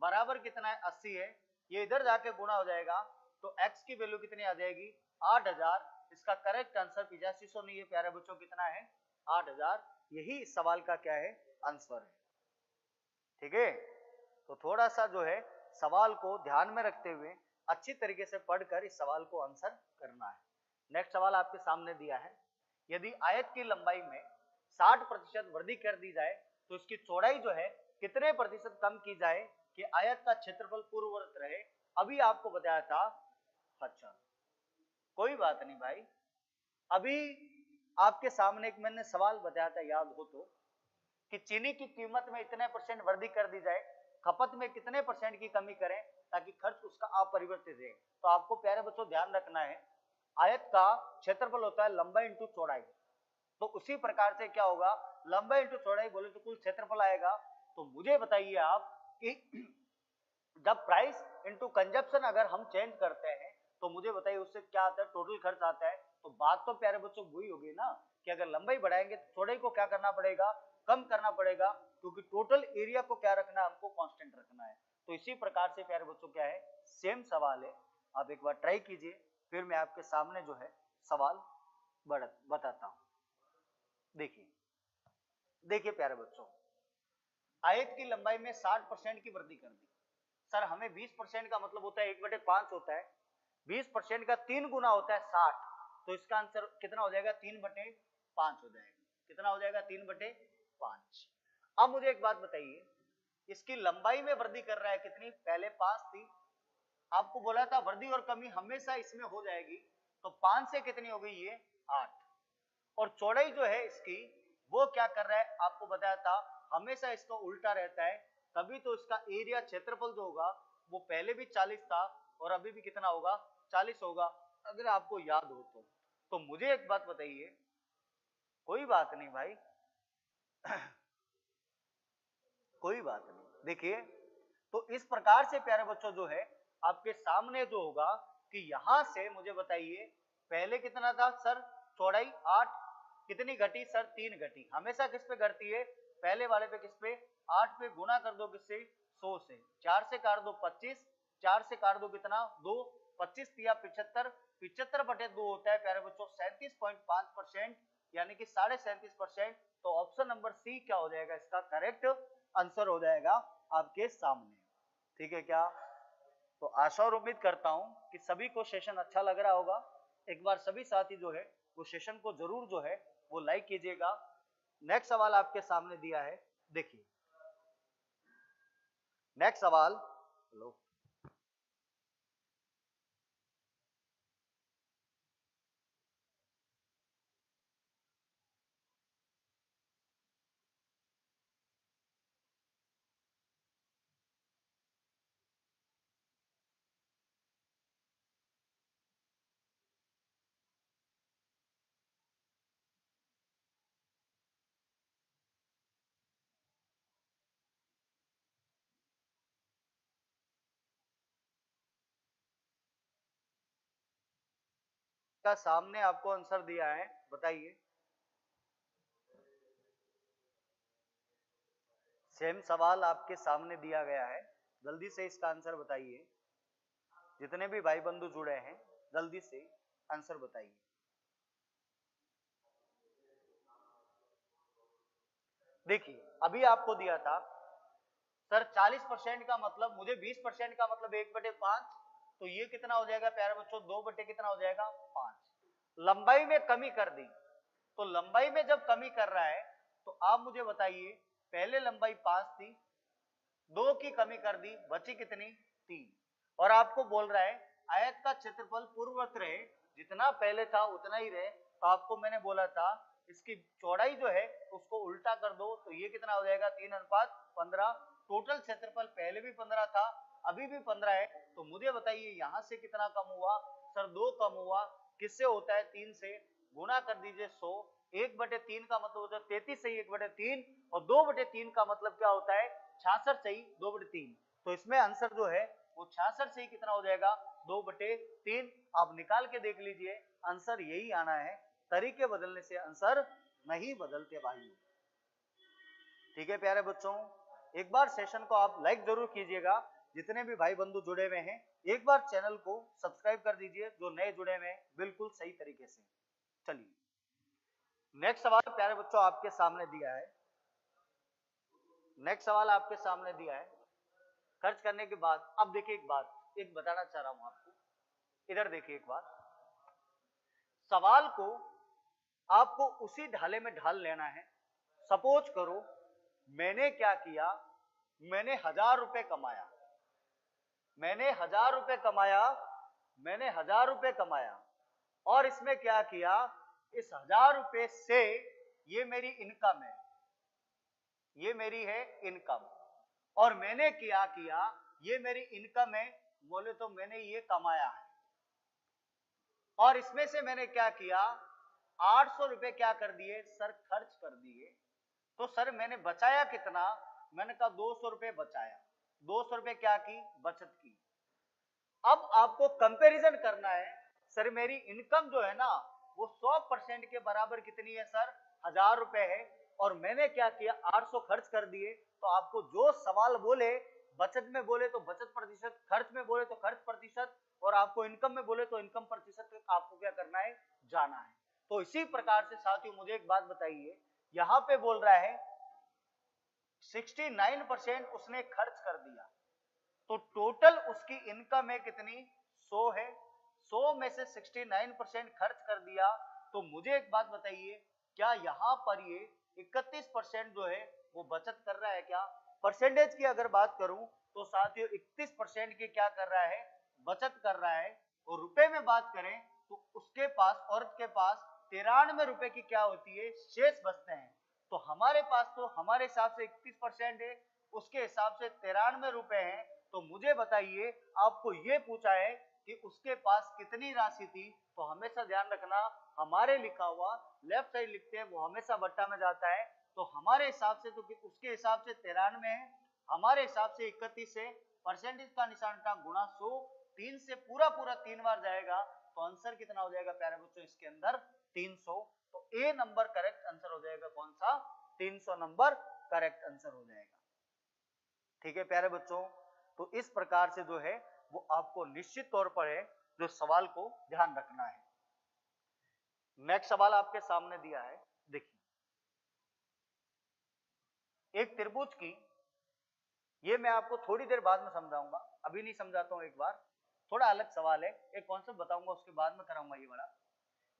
बराबर कितना है 80 है, ये इधर जाके गुणा हो जाएगा तो x की वैल्यू कितनी आ जाएगी 8000। इसका करेक्ट आंसर 8500 नहीं है प्यारे बच्चों, कितना है 8000, यही इस सवाल का क्या है आंसर है। ठीक है, तो थोड़ा सा जो है सवाल को ध्यान में रखते हुए अच्छी तरीके से पढ़कर इस सवाल को आंसर करना है। नेक्स्ट सवाल आपके सामने दिया है, यदि आयत की लंबाई में 60% वृद्धि कर दी जाए तो इसकी चौड़ाई जो है कितने प्रतिशत कम की जाए कि आयत का क्षेत्रफल पूर्ववत रहे। अभी आपको बताया था, अच्छा कोई बात नहीं भाई, अभी आपके सामने एक मैंने सवाल बताया था याद हो तो, कि चीनी की कीमत में इतने परसेंट वृद्धि कर दी जाए, खपत में कितने परसेंट की कमी करें ताकि खर्च उसका अपरिवर्तित रहे। तो आपको प्यारे बच्चों ध्यान रखना है, आयत का क्षेत्रफल होता है लंबाई इंटू चौड़ाई, तो उसी प्रकार से क्या होगा, लंबाई इंटू चौड़ाई बोले तो कुल क्षेत्रफल आएगा। तो मुझे बताइए आप कि जब प्राइस इंटू कंजप्शन अगर हम चेंज करते हैं तो मुझे बताइए उससे क्या आता है, टोटल खर्च आता है। तो बात तो प्यारे बच्चों वही होगी ना, कि अगर लंबाई बढ़ाएंगे तो चौड़ाई को क्या करना पड़ेगा, कम करना पड़ेगा, क्योंकि टोटल एरिया को क्या रखना है, हमको कांस्टेंट रखना है। तो इसी प्रकार से प्यारे बच्चों क्या है, सेम सवाल है, आप एक बार ट्राई कीजिए, फिर मैं आपके सामने जो है सवाल बताता हूं। देखिए देखिए प्यारे बच्चों, आयत की लंबाई में 60% की वृद्धि कर दी। सर हमें 20% का मतलब होता है 1/5 होता है, 20% का 3 गुना होता है 60, तो इसका आंसर कितना हो जाएगा 3/5 हो जाएगा, कितना हो जाएगा 3/5। अब मुझे एक बात बताइए, इसकी लंबाई में वृद्धि कर रहा है कितनी, पहले 5 थी, आपको बोला था वृद्धि और कमी हमेशा इसमें हो जाएगी, तो 5 से कितनी हो गई ये 8, और चौड़ाई जो है इसकी वो क्या कर रहा है, आपको बताया था हमेशा इसका उल्टा रहता है, तभी तो इसका एरिया क्षेत्रफल जो होगा वो पहले भी 40 था और अभी भी कितना होगा 40 होगा, अगर आपको याद हो तो मुझे एक बात बताइए, कोई बात नहीं भाई कोई बात नहीं, देखिए तो इस प्रकार से प्यारे बच्चों जो है आपके सामने जो होगा कि यहां से मुझे बताइए पहले कितना था सर, चौड़ाई 8, कितनी घटी सर 3 घटी, हमेशा किस पे घटती है, पहले वाले पे, किस पे 8 पे, गुना कर दो किससे 100 से, 4 से काट दो 25, 4 से काट दो कितना 2, 25 दिया 75, 75/2 होता है प्यारे बच्चों 37.5%, यानी कि 37.5%। तो ऑप्शन नंबर सी क्या हो जाएगा, इसका करेक्ट आंसर हो जाएगा आपके सामने। ठीक है क्या? तो आशा और उम्मीद करता हूं कि सभी को सेशन अच्छा लग रहा होगा। एक बार सभी साथी जो है वो सेशन को जरूर जो है वो लाइक कीजिएगा, नेक्स्ट सवाल आपके सामने दिया है, देखिए नेक्स्ट सवाल। हेलो, का सामने आपको आंसर दिया है, बताइए। सेम सवाल आपके सामने दिया गया है, जल्दी से इसका आंसर बताइए। जितने भी भाई बंधु जुड़े हैं जल्दी से आंसर बताइए। देखिए अभी आपको दिया था सर 40% का मतलब, मुझे 20% का मतलब 1/5, तो ये कितना हो जाएगा प्यारे बच्चों, 2 बटे कितना हो जाएगा 5। लंबाई में कमी कर दी, तो लंबाई में जब कमी कर रहा है तो आप मुझे बताइए, पहले लंबाई 5 थी, 2 की कमी कर दी, बची कितनी 3। और आपको बोल रहा है आयत का क्षेत्रफल पूर्ववत रहे, जितना पहले था उतना ही रहे। तो आपको मैंने बोला था इसकी चौड़ाई जो है उसको उल्टा कर दो, तो ये कितना हो जाएगा 3:15। टोटल क्षेत्रफल पहले भी 15 था, अभी भी 15 है, तो मुझे बताइए यहां से कितना कम हुआ। सर 2 कम हुआ, किससे होता है 3 से, गुना कर दीजिए 100। 1/3 का मतलब होता है 33 सही 1/3, और 2/3 का मतलब क्या होता है 66 सही 2/3। तो इसमें आंसर जो है वो 66 सही कितना हो जाएगा 2/3। आप निकाल के देख लीजिए, आंसर यही आना है। तरीके बदलने से आंसर नहीं बदलते भाई। ठीक है प्यारे बच्चों, एक बार सेशन को आप लाइक जरूर कीजिएगा। जितने भी भाई बंधु जुड़े हुए हैं एक बार चैनल को सब्सक्राइब कर दीजिए, जो नए जुड़े हुए हैं बिल्कुल सही तरीके से। चलिए नेक्स्ट सवाल प्यारे बच्चों आपके सामने दिया है। नेक्स्ट सवाल आपके सामने दिया है, खर्च करने के बाद। अब देखिए एक बात, एक बताना चाह रहा हूं आपको, इधर देखिए एक बात। सवाल को आपको उसी ढाले में ढाल लेना है। सपोज करो मैंने क्या किया, मैंने 1000 रुपए कमाया, मैंने 1000 रुपए कमाया, मैंने 1000 रुपए कमाया, और इसमें क्या किया, इस 1000 रुपए से ये मेरी इनकम है, ये मेरी है इनकम। और मैंने क्या किया, ये मेरी इनकम है, बोले तो मैंने ये कमाया है, और इसमें से मैंने क्या किया 800 रुपए क्या कर दिए सर, खर्च कर दिए। तो सर मैंने बचाया कितना, मैंने कहा 200 रुपए बचाया, 200 रुपए क्या की बचत की। अब आपको कंपैरिजन करना है, सर मेरी इनकम जो है ना वो 100% के बराबर कितनी है सर 1000 रुपए है, और मैंने क्या किया 800 खर्च कर दिए। तो आपको जो सवाल बोले, बचत में बोले तो बचत प्रतिशत, खर्च में बोले तो खर्च प्रतिशत, और आपको इनकम में बोले तो इनकम प्रतिशत आपको क्या करना है, जाना है। तो इसी प्रकार से साथियों मुझे एक बात बताइए, यहां पे बोल रहा है 69% उसने खर्च कर दिया, तो टोटल उसकी इनकम है कितनी 100 है, 100 में से 69% खर्च कर दिया। तो मुझे एक बात बताइए, क्या यहां पर ये 31% जो है वो बचत कर रहा है क्या। परसेंटेज की अगर बात करूं तो साथियों 31% की क्या कर रहा है, बचत कर रहा है। और रुपए में बात करें तो उसके पास, औरत के पास 93 रुपए की क्या होती है, शेष बचते हैं। तो हमारे पास तो हमारे हिसाब से 31% है, उसके हिसाब से 93 रुपए हैं। तो मुझे बताइए, आपको ये पूछा है कि उसके पास कितनी राशि थी, तो हमेशा ध्यान रखना हमारे लिखा हुआ लेफ्ट साइड लिखते हैं वो हमेशा बट्टा में जाता है। तो हमारे हिसाब से तो उसके हिसाब से 93 है, हमारे हिसाब से 31 है, परसेंटेज का निशान का गुणा 100, 3 से पूरा पूरा 3 बार जाएगा, तो आंसर कितना हो जाएगा प्यारे बच्चों इसके अंदर 300। तो ए नंबर करेक्ट आंसर हो जाएगा, कौन सा 300 नंबर करेक्ट आंसर हो जाएगा। ठीक है प्यारे बच्चों, तो इस प्रकार से जो है वो आपको निश्चित तौर पर है जो सवाल को ध्यान रखना है। नेक्स्ट सवाल आपके सामने दिया है, देखिए एक त्रिभुज की, ये मैं आपको थोड़ी देर बाद में समझाऊंगा, अभी नहीं समझाता हूं, एक बार थोड़ा अलग सवाल है, एक कॉन्सेप्ट बताऊंगा उसके बाद में कराऊंगा ये वाला।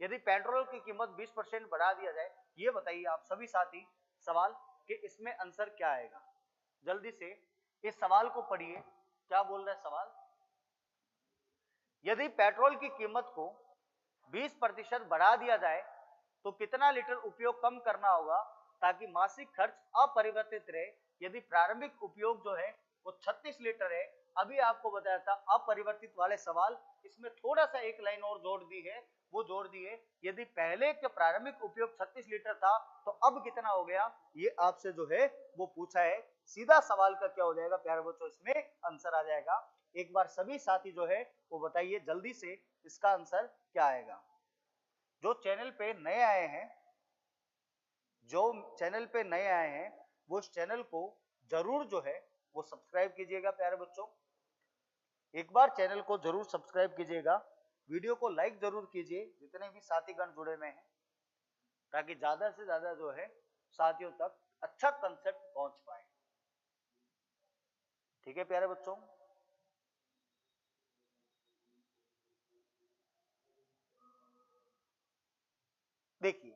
यदि पेट्रोल की कीमत 20% बढ़ा दिया जाए, ये बताइए आप सभी साथी सवाल कि इसमें आंसर क्या आएगा। जल्दी से इस सवाल को पढ़िए, क्या बोल रहा है सवाल। यदि पेट्रोल की कीमत को 20% बढ़ा दिया जाए तो कितना लीटर उपयोग कम करना होगा ताकि मासिक खर्च अपरिवर्तित रहे। यदि प्रारंभिक उपयोग जो है वो 36 लीटर है, अभी आपको बताया था अपरिवर्तित वाले सवाल, इसमें थोड़ा सा एक लाइन और जोड़ दी है, वो जोड़ दी है। यदि पहले का प्रारंभिक उपयोग 36 लीटर था तो अब कितना हो गया, ये आपसे जो है वो पूछा है। सीधा सवाल का क्या हो जाएगा प्यारे बच्चों, इसमें आंसर आ जाएगा। एक बार सभी साथी जो है वो बताइए जल्दी से इसका आंसर क्या आएगा। जो चैनल पे नए आए हैं, जो चैनल पे नए आए हैं वो इस चैनल को जरूर जो है वो सब्सक्राइब कीजिएगा प्यारे बच्चों। एक बार चैनल को जरूर सब्सक्राइब कीजिएगा, वीडियो को लाइक जरूर कीजिए जितने भी साथीगण जुड़े हुए हैं, ताकि ज्यादा से ज्यादा जो है साथियों तक अच्छा कंसेप्ट पहुंच पाए। ठीक है प्यारे बच्चों। देखिए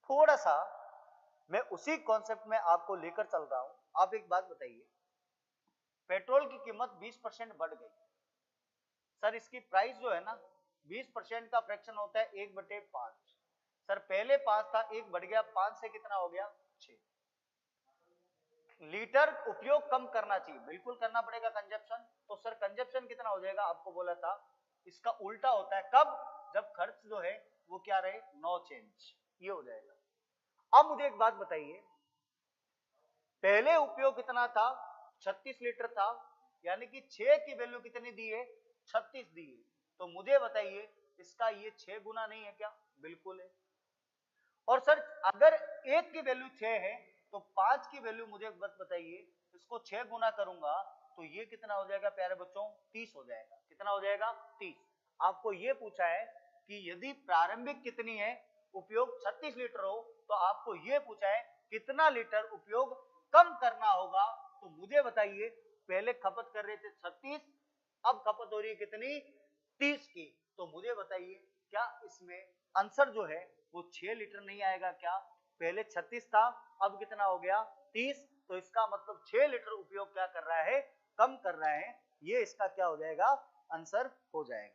थोड़ा सा मैं उसी कॉन्सेप्ट में आपको लेकर चल रहा हूं। आप एक बात बताइए, पेट्रोल की कीमत 20% बढ़ गई सर, इसकी प्राइस जो है ना 20% का फ्रैक्शन होता है 1/5। सर पहले 5 था, 1 बढ़ गया, 5 से कितना हो गया 6 लीटर उपयोग कम करना चाहिए, बिल्कुल करना पड़ेगा कंजप्शन। तो सर कंजप्शन कितना हो जाएगा, आपको बोला था इसका उल्टा होता है, कब, जब खर्च जो है वो क्या रहे, नो चेंज, ये हो जाएगा। अब मुझे एक बात बताइए, पहले उपयोग कितना था 36 लीटर था, यानी कि 6 की वैल्यू कितनी दी है, 36 दी है। तो मुझे बताइए इसका ये 6 गुना नहीं है क्या, बिल्कुल है। और सर अगर 1 की वैल्यू 6 है तो 5 की वैल्यू मुझे बताइए, इसको 6 गुना करूंगा तो ये कितना हो जाएगा प्यारे बच्चों, 30 हो जाएगा। कितना हो जाएगा, 30। आपको ये पूछा है कि यदि प्रारंभिक कितनी है, उपयोग 36 लीटर हो, तो आपको ये पूछा है कितना लीटर उपयोग कम करना होगा। तो मुझे बताइए पहले खपत कर रहे थे 36, अब खपत हो रही है कितनी, 30 की। तो मुझे बताइए क्या इसमें आंसर जो है वो 6 लीटर नहीं आएगा क्या, पहले 36 था अब कितना हो गया 30, तो इसका मतलब 6 लीटर उपयोग क्या कर रहा है, कम कर रहा है। ये इसका क्या हो जाएगा, आंसर हो जाएगा।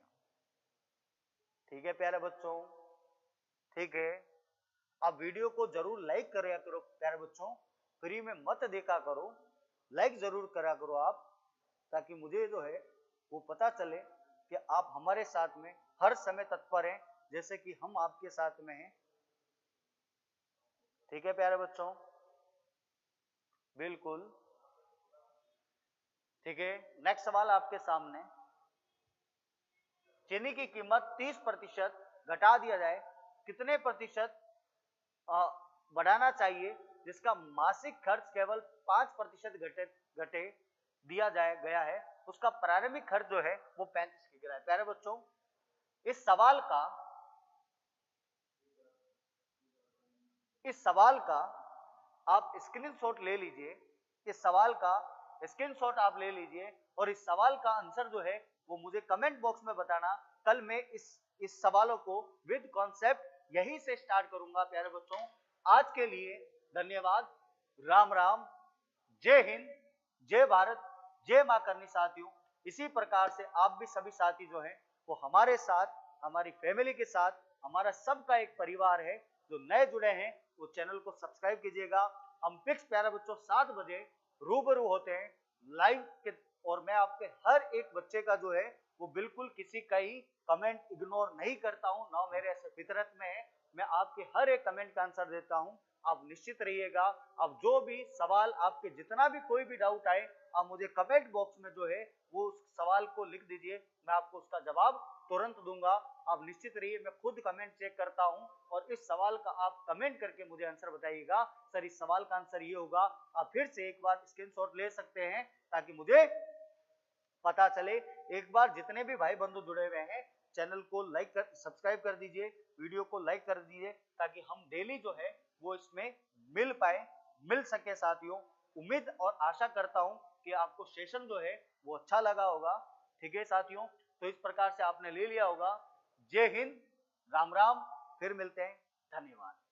ठीक है प्यारे बच्चों, ठीक है। आप वीडियो को जरूर लाइक करा करो प्यारे बच्चों, फ्री में मत देखा करो, लाइक जरूर करा करो आप, ताकि मुझे जो है वो पता चले कि आप हमारे साथ में हर समय तत्पर हैं, जैसे कि हम आपके साथ में हैं। ठीक है प्यारे बच्चों, बिल्कुल ठीक है। नेक्स्ट सवाल आपके सामने, चीनी की कीमत 30% घटा दिया जाए, कितने प्रतिशत बढ़ाना चाहिए जिसका मासिक खर्च केवल 5% घटे घटे दिया जाए गया है, उसका प्रारंभिक खर्च जो है वो 35 की गिरा है। प्यारे बच्चों इस सवाल का आप स्क्रीनशॉट ले लीजिए, इस सवाल का स्क्रीनशॉट आप ले लीजिए और इस सवाल का आंसर जो है वो मुझे कमेंट बॉक्स में बताना। कल मैं इस सवालों को विद कॉन्सेप्ट यहीं से स्टार्ट करूंगा। प्यारे बच्चों आज के लिए धन्यवाद, राम राम, जय हिंद, जय भारत, जय मां करनी। साथियों इसी प्रकार से आप भी सभी साथी जो हैं वो हमारे साथ, हमारी फैमिली के साथ, हमारा सबका एक परिवार है। जो नए जुड़े हैं वो चैनल को सब्सक्राइब कीजिएगा। हम फिक्स प्यारे बच्चों 7 बजे रूबरू होते हैं लाइव के, और मैं आपके हर एक बच्चे का जो है वो बिल्कुल किसी का ही कमेंट इग्नोर नहीं करता हूं, ना मेरे ऐसे फितरत में है, मैं आपके हर एक कमेंट का आंसर देता हूं। आप निश्चित रहिएगा, अब जो भी सवाल आपके जितना भी कोई भी डाउट आए आप मुझे कमेंट बॉक्स में जो है वो उस सवाल को लिख दीजिए, मैं आपको उसका जवाब तुरंत दूंगा। आप निश्चित रहिए, मैं खुद कमेंट चेक करता हूं और इस सवाल का आप कमेंट करके मुझे आंसर बताइएगा। सर इस सवाल का आंसर ये होगा, आप फिर से एक बार स्क्रीनशॉट ले सकते हैं ताकि मुझे पता चले। एक बार जितने भी भाई बंधु जुड़े हुए हैं चैनल को लाइक कर, सब्सक्राइब कर दीजिए, वीडियो को लाइक कर दीजिए, ताकि हम डेली जो है वो इसमें मिल पाए, मिल सके। साथियों उम्मीद और आशा करता हूं कि आपको सेशन जो है वो अच्छा लगा होगा। ठीक है साथियों, तो इस प्रकार से आपने ले लिया होगा। जय हिंद, राम राम, फिर मिलते हैं, धन्यवाद।